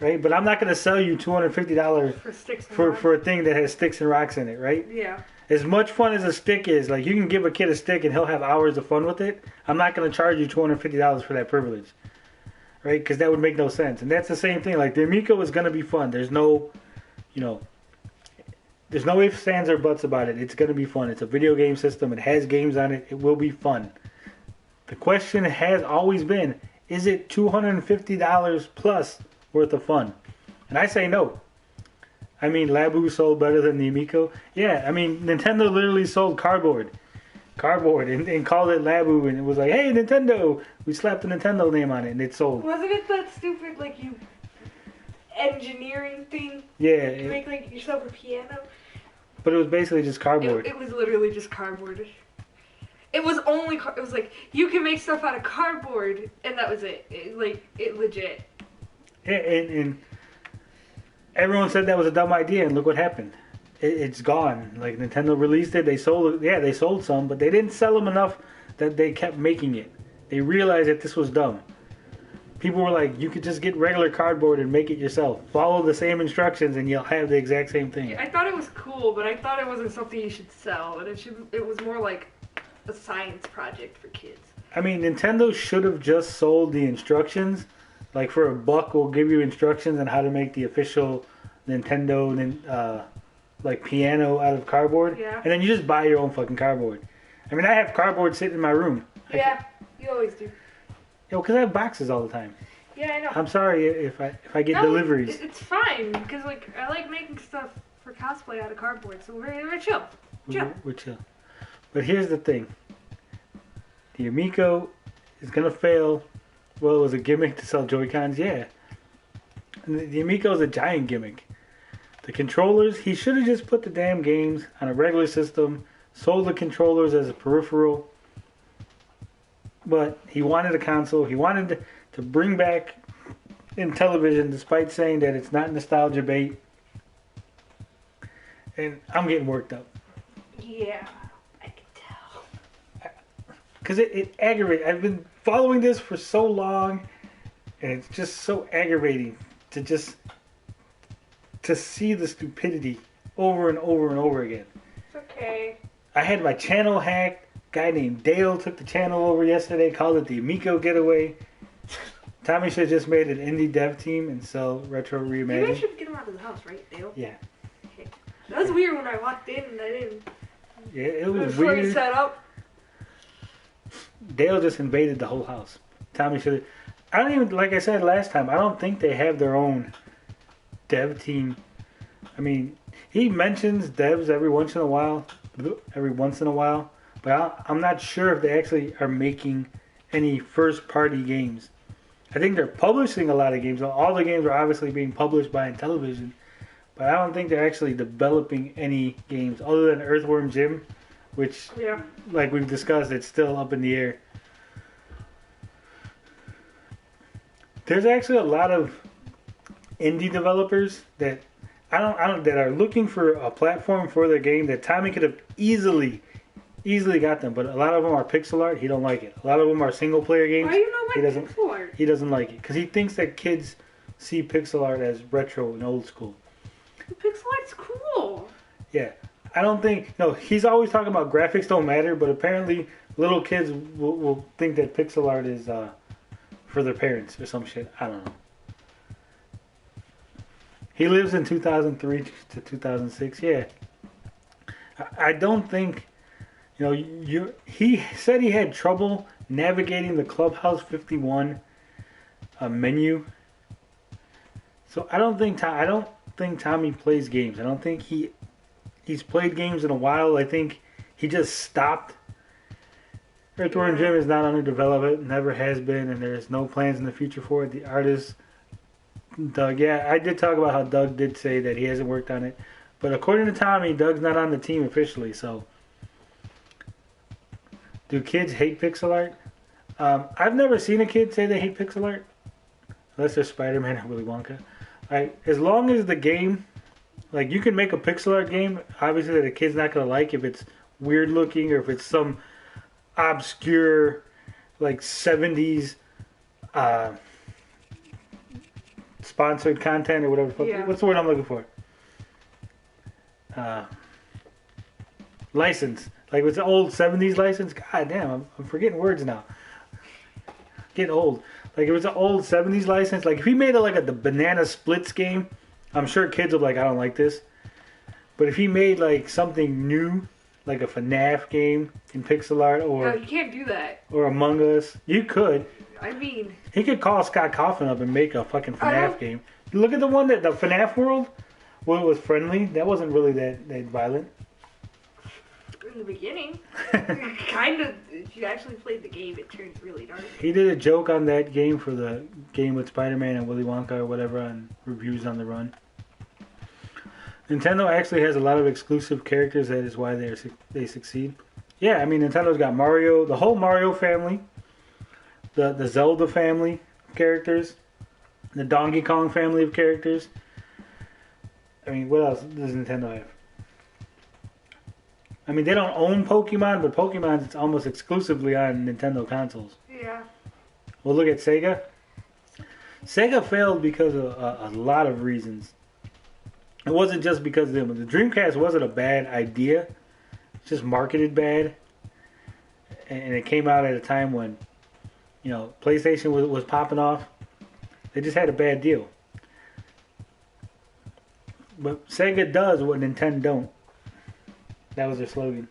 right? But I'm not going to sell you $250 For sticks and for a thing that has sticks and rocks in it, right? Yeah. As much fun as a stick is, like you can give a kid a stick and he'll have hours of fun with it. I'm not going to charge you $250 for that privilege, right? Because that would make no sense. And that's the same thing. Like the Amico is going to be fun. There's no, there's no ifs, ands, or buts about it. It's going to be fun. It's a video game system. It has games on it. It will be fun. The question has always been, is it $250 plus worth of fun? And I say no. I mean, Labu sold better than the Amico. Yeah, I mean, Nintendo literally sold cardboard and called it Labu, and it was like, hey, Nintendo! We slapped the Nintendo name on it, and it sold. Wasn't it that stupid, like, you engineering thing? Yeah. You make, like, yourself a piano? But it was basically just cardboard. It was literally just cardboard. It was only, it was like, you can make stuff out of cardboard, and that was it. It legit. Yeah, and everyone said that was a dumb idea, and look what happened. It's gone. Like, Nintendo released it, they sold it. Yeah, they sold some, but they didn't sell them enough that they kept making it. They realized that this was dumb. People were like, you could just get regular cardboard and make it yourself. Follow the same instructions and you'll have the exact same thing. Yeah, I thought it was cool, but I thought it wasn't something you should sell, and it was more like a science project for kids. I mean, Nintendo should have just sold the instructions. Like, for $1, we'll give you instructions on how to make the official Nintendo like piano out of cardboard. Yeah. And then you just buy your own fucking cardboard. I mean, I have cardboard sitting in my room. Yeah, you always do. Because I have boxes all the time. Yeah, I know. I'm sorry if I get deliveries. It's fine, because, like, I like making stuff for cosplay out of cardboard, so we're chill. We're chill. But here's the thing. The Amico is going to fail. Well, it was a gimmick to sell Joy-Cons, yeah. And the Amico is a giant gimmick. The controllers, he should have just put the damn games on a regular system, sold the controllers as a peripheral. But he wanted a console. He wanted to bring back in television, despite saying that it's not nostalgia bait. And I'm getting worked up. Yeah, I can tell. because it aggravates. I've been following this for so long, and it's just so aggravating to see the stupidity over and over and over again. It's okay. I had my channel hacked. A guy named Dale took the channel over yesterday, called it the Amico Getaway. Tommy should have just made an indie dev team and sell Retro Reimagined. You guys should get him out of the house, right, Dale? Yeah. Okay. That was weird when I walked in and I didn't. Yeah, it was Before weird. you set up. Dale just invaded the whole house. Tommy should have. I don't even, like I said last time, I don't think they have their own dev team. I mean, he mentions devs every once in a while, but I'm not sure if they actually are making any first-party games. I think they're publishing a lot of games. All the games are obviously being published by Intellivision, but I don't think they're actually developing any games other than Earthworm Jim, which, like we've discussed, it's still up in the air. There's actually a lot of indie developers that that are looking for a platform for their game that Tommy could have easily got them, but a lot of them are pixel art. He don't like it. A lot of them are single player games. Why do you not like pixel art? He doesn't like it because he thinks that kids see pixel art as retro and old school. Pixel art's cool. Yeah, I don't think. No, he's always talking about graphics don't matter, but apparently little kids will think that pixel art is for their parents or some shit. I don't know. He lives in 2003 to 2006. Yeah, I don't think. He said he had trouble navigating the Clubhouse 51 menu. So I don't think Tommy plays games. I don't think he's played games in a while. I think he just stopped. Earthworm Jim is not under development, never has been, and there's no plans in the future for it. The artist Doug, I did talk about how Doug did say that he hasn't worked on it, but according to Tommy, Doug's not on the team officially. So, do kids hate pixel art? I've never seen a kid say they hate pixel art, unless they're Spider-Man or Willy Wonka. As long as the game, like you can make a pixel art game, obviously that a kid's not gonna like if it's weird looking or if it's some obscure, like 70s sponsored content or whatever. Yeah. What's the word I'm looking for? License. Like it's an old 70s license. God damn, I'm forgetting words now. Getting old. Like it was an old 70s license. Like if he made the Banana Splits game, I'm sure kids would be like, I don't like this. But if he made like something new, like a FNAF game in pixel art, or No, you can't do that. Or Among Us, you could. I mean, he could call Scott Coffin up and make a fucking FNAF game. Look at the one that the FNAF world, where it was friendly. That wasn't really that violent. In the beginning, kind of. If you actually played the game, it turns really dark. He did a joke on that game for the game with Spider-Man and Willy Wonka or whatever on Reviews on the Run. Nintendo actually has a lot of exclusive characters. That is why they succeed. Yeah, I mean Nintendo's got Mario, the whole Mario family, the Zelda family of characters, the Donkey Kong family of characters. I mean, what else does Nintendo have? I mean, they don't own Pokemon, but Pokemon's almost exclusively on Nintendo consoles. Yeah. Well, look at Sega. Sega failed because of a lot of reasons. It wasn't just because of them. The Dreamcast wasn't a bad idea. It's just marketed bad. And it came out at a time when, PlayStation was popping off. They just had a bad deal. But Sega does what Nintendo don't. That was their slogan.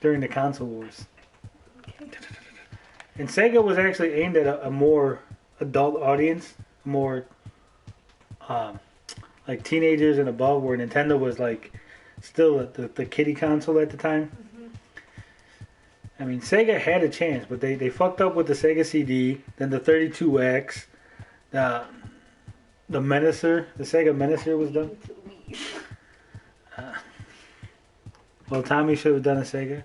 During the console wars. And Sega was actually aimed at a more adult audience. More like teenagers and above, where Nintendo was like still the kiddie console at the time. Mm-hmm. I mean, Sega had a chance, but they fucked up with the Sega CD, then the 32X, the Menacer, the Sega Menacer was done. Well, Tommy should have done a Sega.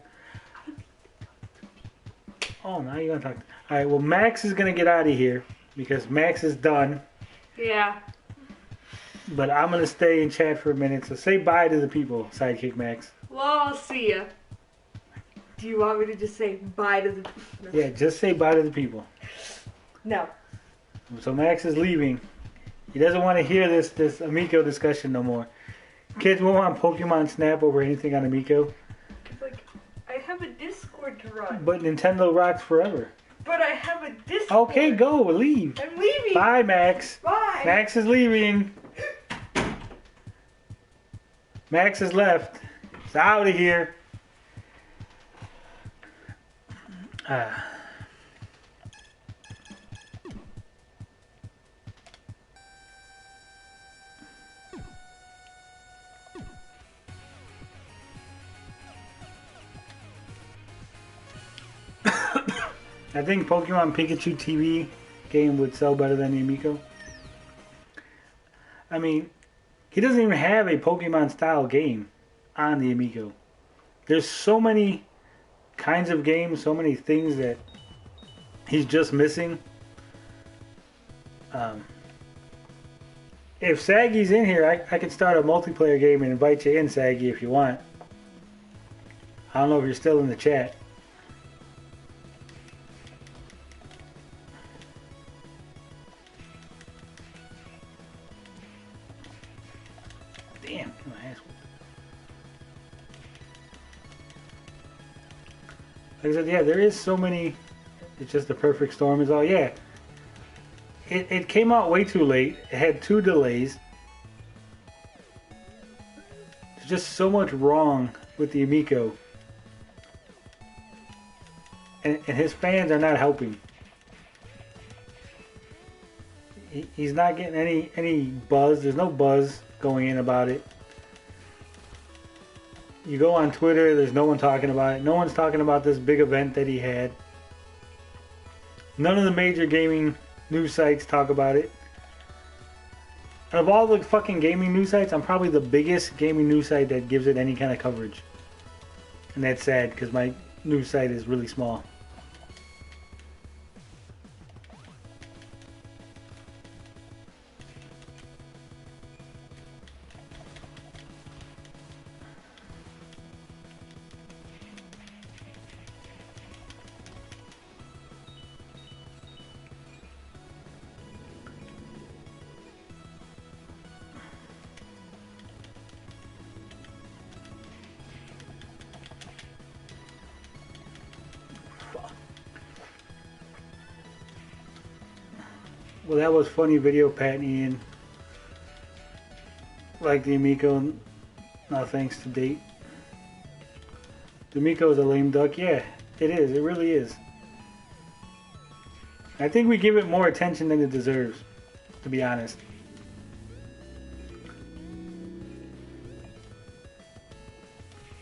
Oh, now you're gonna talk. All right, well, Max is gonna get out of here because Max is done. Yeah. But I'm going to stay and chat for a minute. So say bye to the people, Sidekick Max. Well, I'll see ya. Do you want me to just say bye to the... No. Yeah, just say bye to the people. No. So Max is leaving. He doesn't want to hear this Amico discussion no more. Kids won't want Pokemon Snap over anything on Amico. It's like, I have a Discord to run. But Nintendo rocks forever. But I have a Discord. Okay, go, leave. I'm leaving. Bye, Max. Bye. Max is leaving. Max has left. He's out of here. I think Pokemon Pikachu TV game would sell better than the Amico. I mean, he doesn't even have a Pokemon style game on the Amico. There's so many kinds of games, so many things that he's just missing. If Saggy's in here, I could start a multiplayer game and invite you in, Saggy, if you want. I don't know if you're still in the chat. Damn, my ass. Like I said, yeah, there is so many. It's just the perfect storm is all. Yeah. It came out way too late. It had 2 delays. There's just so much wrong with the Amico. And his fans are not helping. He's not getting any buzz. There's no buzz going in about it. You go on Twitter, there's no one talking about it. No one's talking about this big event that he had. None of the major gaming news sites talk about it. And of all the fucking gaming news sites, I'm probably the biggest gaming news site that gives it any kind of coverage. And that's sad because my news site is really small. Well, that was funny video, Pat and Ian. Like the Amico, no thanks to date. The Amico is a lame duck. Yeah, it is. It really is. I think we give it more attention than it deserves, to be honest.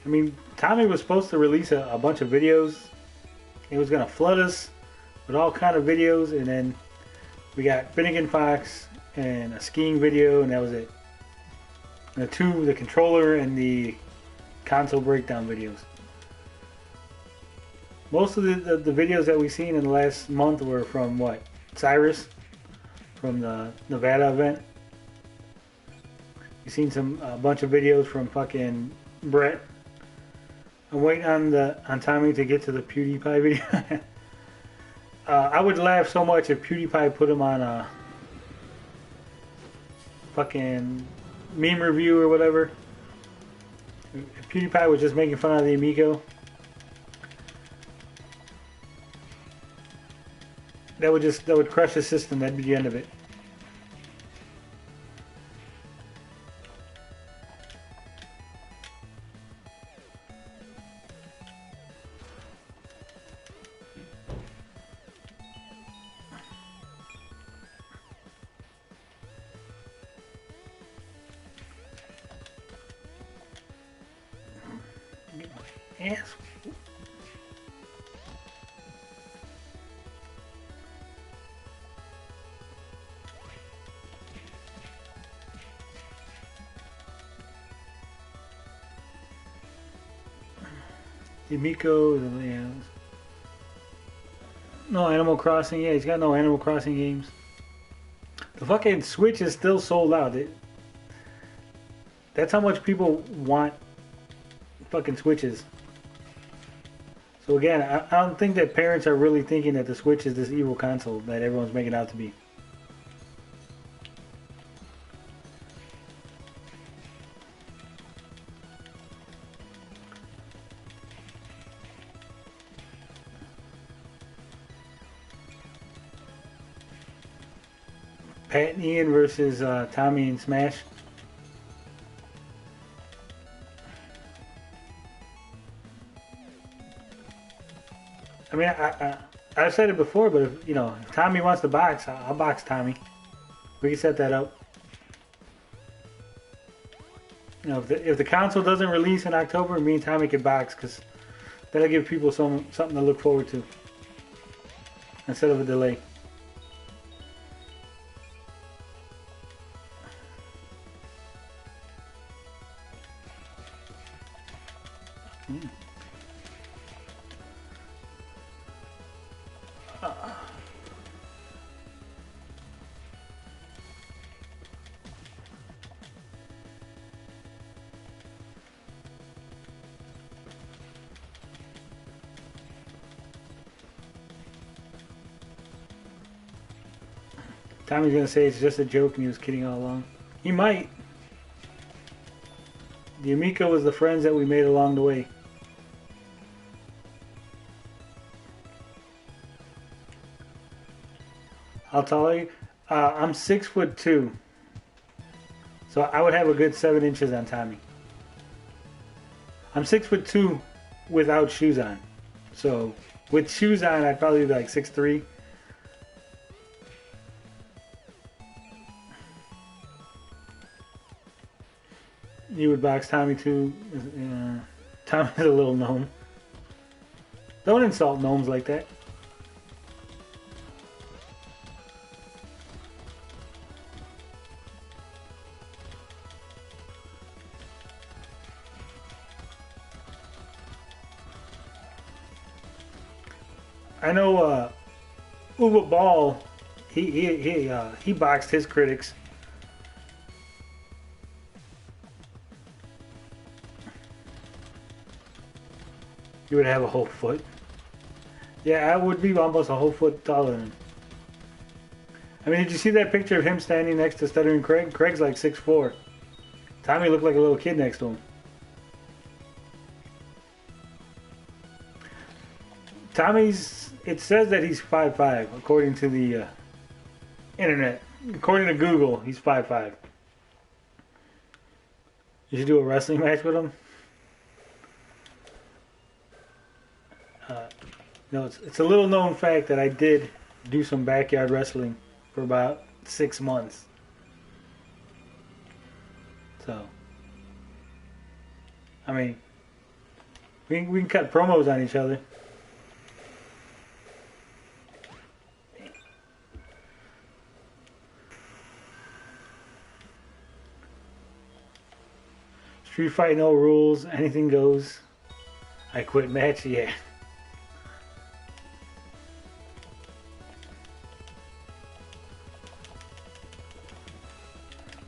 I mean, Tommy was supposed to release a bunch of videos. He was going to flood us with all kind of videos, and then we got Finnegan Fox and a skiing video, and that was it. And the controller and the console breakdown videos. Most of the videos that we've seen in the last month were from what? Cyrus, from the Nevada event. We've seen a bunch of videos from fucking Brett. I'm waiting on Tommy to get to the PewDiePie video. I would laugh so much if PewDiePie put him on a fucking meme review or whatever. If PewDiePie was just making fun of the Amico, that would crush the system. That'd be the end of it. Yes. The Amico, yeah. No Animal Crossing. Yeah, he's got no Animal Crossing games. The fucking Switch is still sold out. That's how much people want fucking Switches. So again, I don't think that parents are really thinking that the Switch is this evil console that everyone's making out to be. Pat and Ian versus Tommy and Smash. I mean, I've said it before, but if, you know, if Tommy wants to box, I'll box Tommy. We can set that up. You know, if the console doesn't release in October, me and Tommy can box because that'll give people something to look forward to instead of a delay. Tommy's gonna say it's just a joke and he was kidding all along. He might. The Amico was the friends that we made along the way. How tall are you? I'm 6'2", so I would have a good 7 inches on Tommy. I'm 6'2" without shoes on, so with shoes on, I'd probably be like 6'3". You would box Tommy too. Tommy's a little gnome. Don't insult gnomes like that. I know Uwe Ball, he boxed his critics. You would have a whole foot. Yeah, I would be almost a whole foot taller than him. I mean, did you see that picture of him standing next to Stuttering Craig? Craig's like 6'4". Tommy looked like a little kid next to him. Tommy's, it says that he's 5'5", according to the internet. According to Google, he's 5'5". You should do a wrestling match with him. No, it's a little known fact that I did do some backyard wrestling for about 6 months. So, I mean, we can cut promos on each other. Street fight, no rules, anything goes. I quit match, yeah.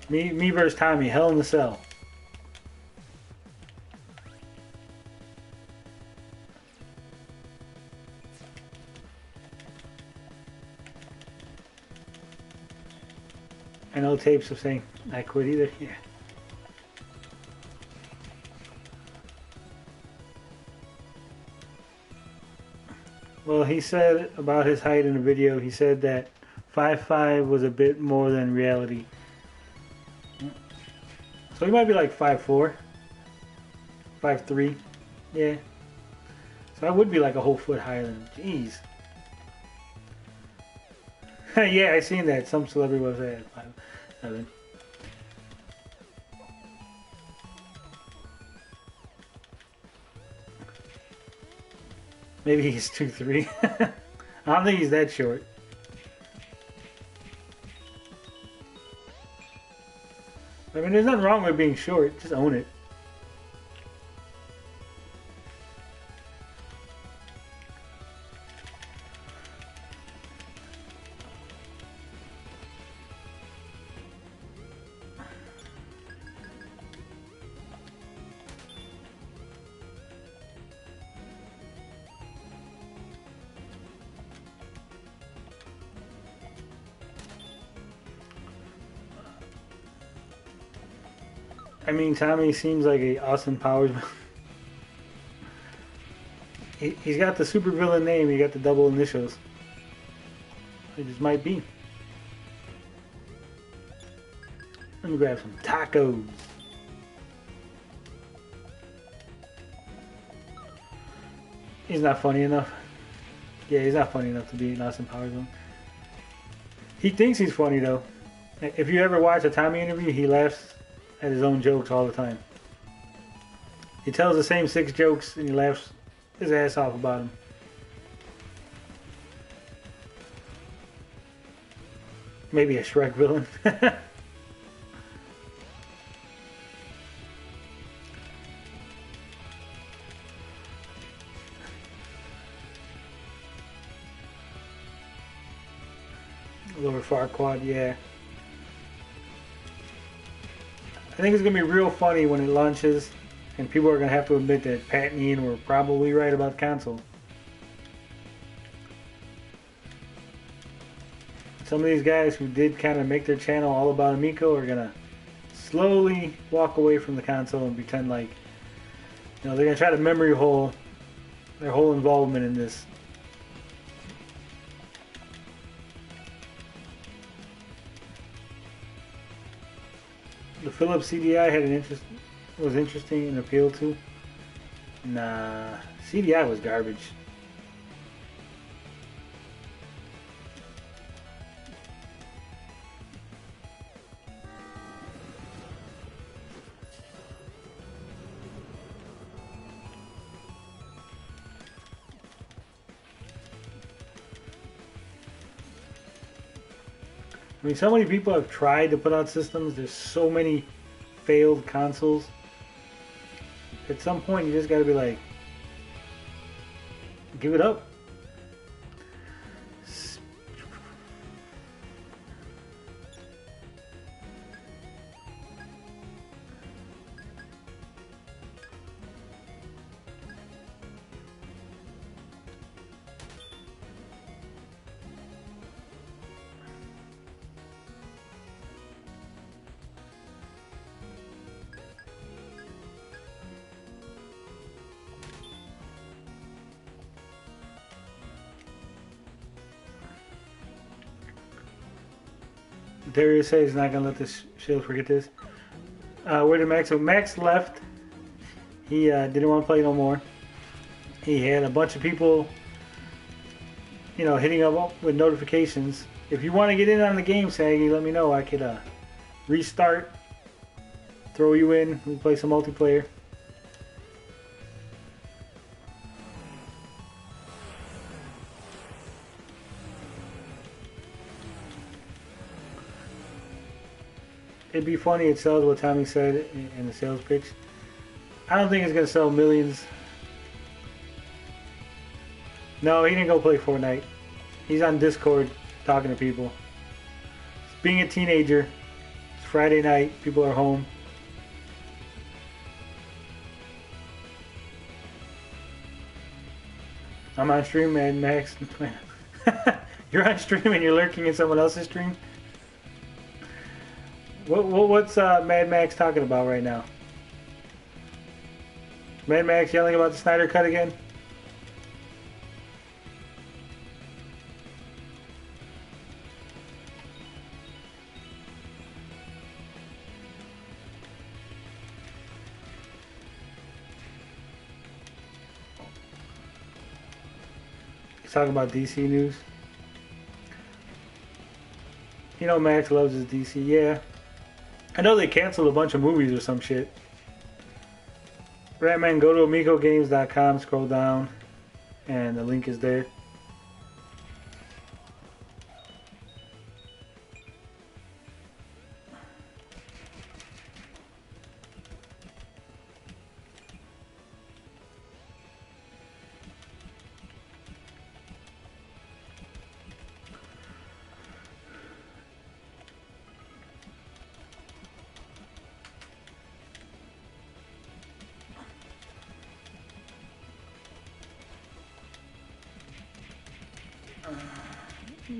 Me versus Tommy, Hell in the Cell. I know tapes of saying I quit either, yeah. Well, he said about his height in the video, he said that 5'5" was a bit more than reality. So he might be like 5'4", 5'3", yeah. So I would be like a whole foot higher than him. Jeez. Yeah, I seen that. Some celebrity website had 5'7". Maybe he's 2'3". I don't think he's that short. I mean, there's nothing wrong with being short. Just own it. I mean, Tommy seems like a Austin Powers. He's got the supervillain name. He got the double initials. It just might be. Let me grab some tacos. He's not funny enough. Yeah, he's not funny enough to be an Austin Powers one. He thinks he's funny though. If you ever watch a Tommy interview, he laughs at his own jokes all the time. He tells the same 6 jokes and he laughs his ass off about them. Maybe a Shrek villain. Lower Farquaad, yeah. I think it's going to be real funny when it launches, and people are going to have to admit that Pat and Ian were probably right about the console. Some of these guys who did kind of make their channel all about Amico are going to slowly walk away from the console and pretend like, you know, they're going to try to memory hole their whole involvement in this. The Philips CDI had an was interesting and appealed to. Nah, CDI was garbage. I mean, so many people have tried to put out systems. There's so many failed consoles. At some point, you just got to be like, give it up. Darius says he's not going to let this shield forget this. Where did Max? So Max left. He didn't want to play no more. He had a bunch of people, you know, hitting up with notifications. If you want to get in on the game, Saggy, let me know. I could restart, throw you in, we play some multiplayer. It'd be funny, it sells what Tommy said in the sales pitch. I don't think it's going to sell millions. No, he didn't go play Fortnite. He's on Discord talking to people. Being a teenager, it's Friday night, people are home. I'm on stream, Mad Max. You're on stream and you're lurking in someone else's stream? What's Mad Max talking about right now? Mad Max yelling about the Snyder Cut again? He's talking about DC news. You know Max loves his DC, yeah. I know they canceled a bunch of movies or some shit. Ratman, go to amigogames.com, scroll down, and the link is there.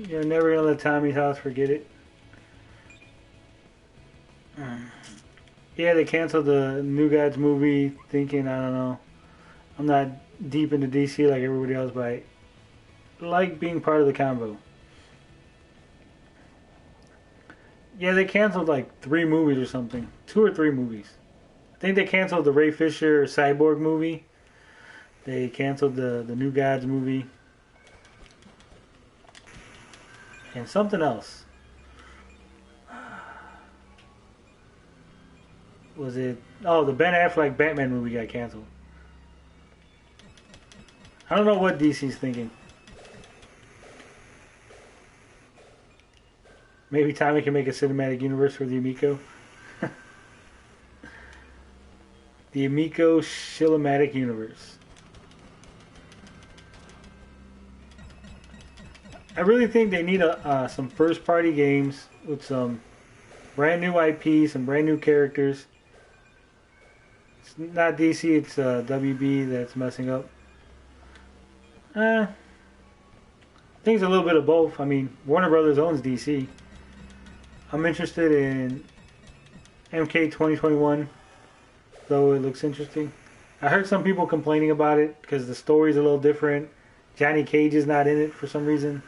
You're never gonna let Tommy's house forget it. Yeah, they canceled the New Gods movie, thinking, I don't know, I'm not deep into DC like everybody else, but I like being part of the convo. Yeah, they canceled like 3 movies or something. 2 or 3 movies. I think they canceled the Ray Fisher Cyborg movie. They canceled the New Gods movie. And something else. Was it? Oh, the Ben Affleck Batman movie got canceled. I don't know what DC's thinking. Maybe Tommy can make a cinematic universe for the Amico. The Amico Shillamatic universe. I really think they need some first-party games with some brand new IP, some brand new characters. It's not DC, it's WB that's messing up. I think it's a little bit of both. I mean, Warner Brothers owns DC. I'm interested in MK 2021, though it looks interesting. I heard some people complaining about it because the story's a little different. Johnny Cage is not in it for some reason.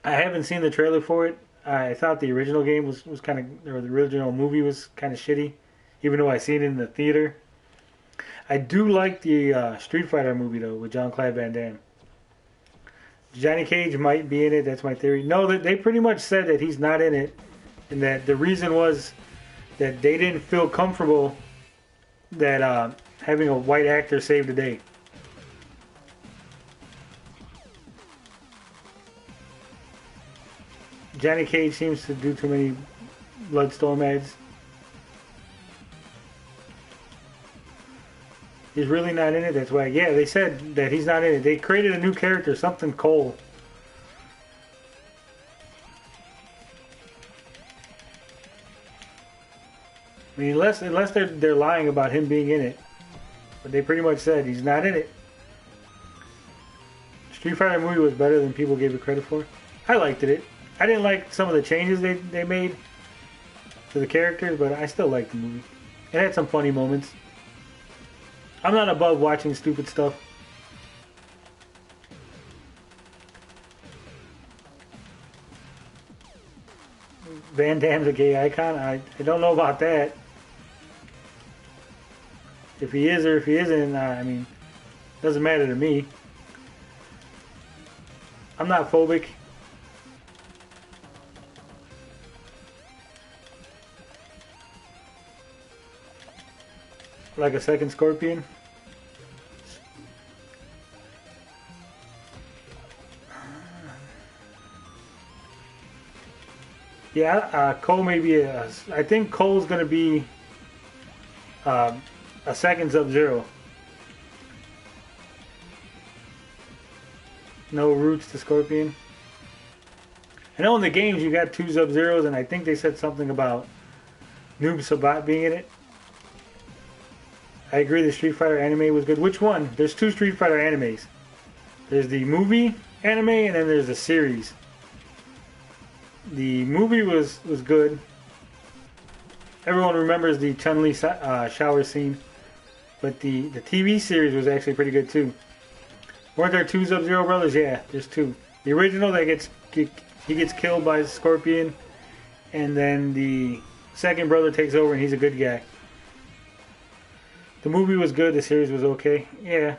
I haven't seen the trailer for it. I thought the original game was kind of, or the original movie was kind of shitty, even though I seen it in the theater. I do like the Street Fighter movie though with Jean-Claude Van Damme. Johnny Cage might be in it. That's my theory. No, they pretty much said that he's not in it, and that the reason was that they didn't feel comfortable that having a white actor save the day. Johnny Cage seems to do too many Bloodstorm ads. He's really not in it. That's why. Yeah, they said that he's not in it. They created a new character, something Cole. I mean, unless they're lying about him being in it, but they pretty much said he's not in it. Street Fighter movie was better than people gave it credit for. I liked it. I didn't like some of the changes they made to the characters, but I still liked the movie. It had some funny moments. I'm not above watching stupid stuff. Van Damme's a gay icon? I don't know about that. If he is or if he isn't, I mean, doesn't matter to me. I'm not phobic. Like a second Scorpion. Yeah, Cole may be I think Cole's gonna be a second Sub-Zero. No roots to Scorpion. I know in the games you got 2 Sub-Zeros, and I think they said something about Noob Sabat being in it. I agree the Street Fighter anime was good. Which one? There's 2 Street Fighter animes. There's the movie anime and then there's the series. The movie was good. Everyone remembers the Chun-Li shower scene. But the TV series was actually pretty good too. Weren't there 2 Sub-Zero brothers? Yeah, there's 2. The original that he gets killed by Scorpion, and then the second brother takes over and he's a good guy. The movie was good, the series was okay. Yeah.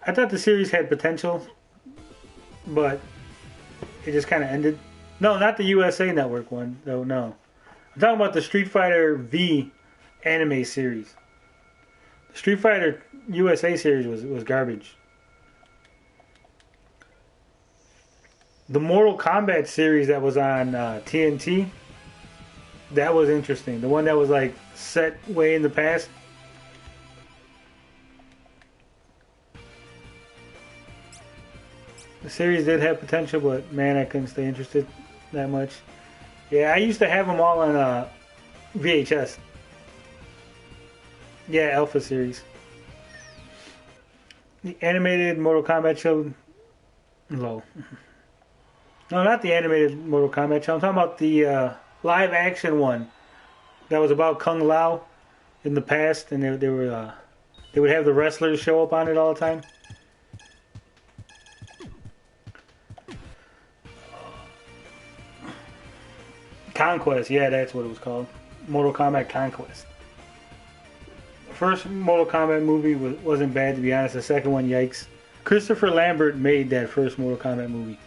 I thought the series had potential, but it just kind of ended. No, not the USA Network one, though, no. I'm talking about the Street Fighter V anime series. The Street Fighter USA series was garbage. The Mortal Kombat series that was on TNT, that was interesting. The one that was like set way in the past. The series did have potential, but man, I couldn't stay interested that much. Yeah, I used to have them all on VHS. Yeah, Alpha series. The animated Mortal Kombat show, low. No, not the animated Mortal Kombat show. I'm talking about the live action one that was about Kung Lao in the past, and they would have the wrestlers show up on it all the time. Conquest, yeah, that's what it was called. Mortal Kombat Conquest. The first Mortal Kombat movie wasn't bad, to be honest. The second one, yikes. Christopher Lambert made that first Mortal Kombat movie.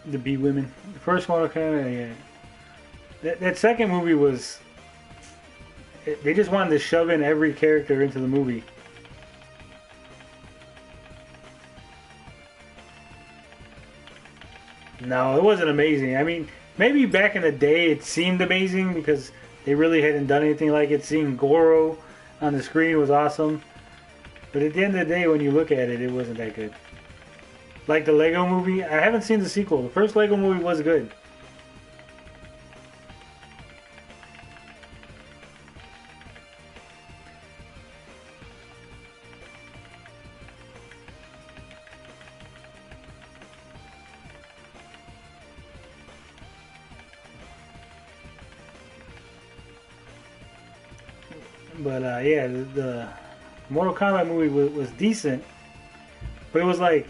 The B Women. The first Mortal Kombat, yeah. That second movie was... They just wanted to shove in every character into the movie. No, it wasn't amazing. I mean, maybe back in the day it seemed amazing because they really hadn't done anything like it. Seeing Goro on the screen was awesome. But at the end of the day, when you look at it, it wasn't that good. Like the Lego movie, I haven't seen the sequel. The first Lego movie was good. But yeah, the Mortal Kombat movie was decent. But it was like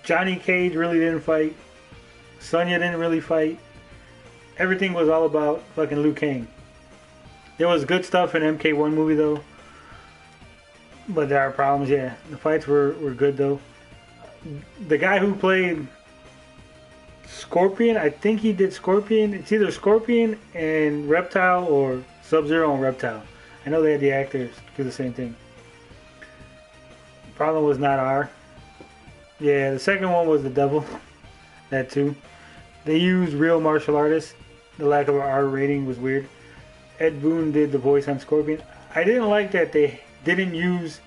Johnny Cage really didn't fight. Sonya didn't really fight. Everything was all about fucking Liu Kang. There was good stuff in MK1 movie though. But there are problems, yeah. The fights were good though. The guy who played Scorpion, I think he did Scorpion. It's either Scorpion and Reptile or Sub-Zero and Reptile. I know they had the actors do the same thing. Problem was not R. Yeah, the second one was the devil. That too. They used real martial artists. The lack of an R rating was weird. Ed Boon did the voice on Scorpion. I didn't like that they didn't use...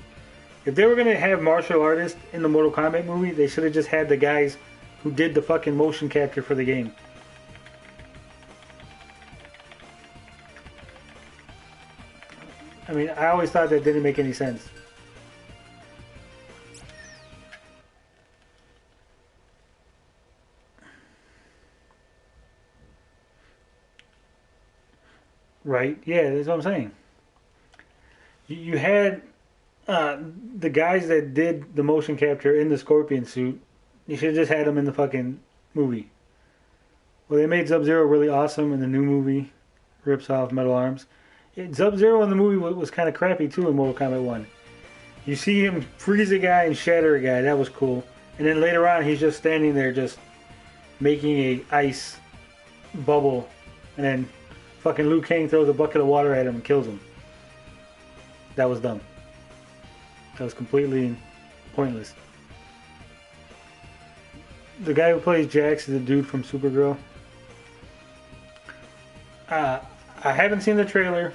If they were going to have martial artists in the Mortal Kombat movie, they should have just had the guys who did the fucking motion capture for the game. I mean, I always thought that didn't make any sense. Right? Yeah, that's what I'm saying. You had the guys that did the motion capture in the Scorpion suit. You should have just had them in the fucking movie. Well, they made Sub-Zero really awesome in the new movie. Rips off Metal Arms. Sub-Zero in the movie was kind of crappy too in Mortal Kombat 1. You see him freeze a guy and shatter a guy. That was cool. And then later on, he's just standing there just making a ice bubble. And then fucking Liu Kang throws a bucket of water at him and kills him. That was dumb. That was completely pointless. The guy who plays Jax is the dude from Supergirl. I haven't seen the trailer.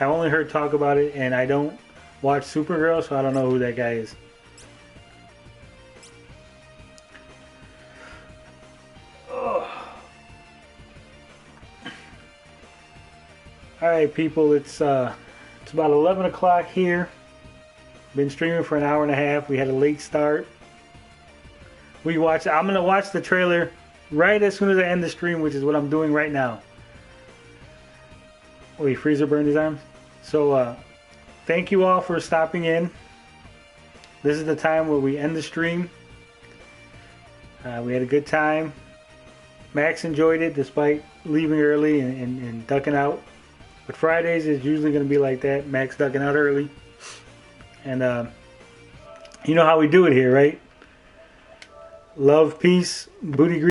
I only heard talk about it, and I don't watch Supergirl, so I don't know who that guy is. Alright, people, it's about 11 o'clock here. Been streaming for an hour and a half. We had a late start. I'm going to watch the trailer right as soon as I end the stream, which is what I'm doing right now. Wait, Freezer burned his arms? So, thank you all for stopping in. This is the time where we end the stream. We had a good time. Max enjoyed it despite leaving early and ducking out. But Fridays is usually going to be like that. Max ducking out early. And you know how we do it here, right? Love, peace, booty grease.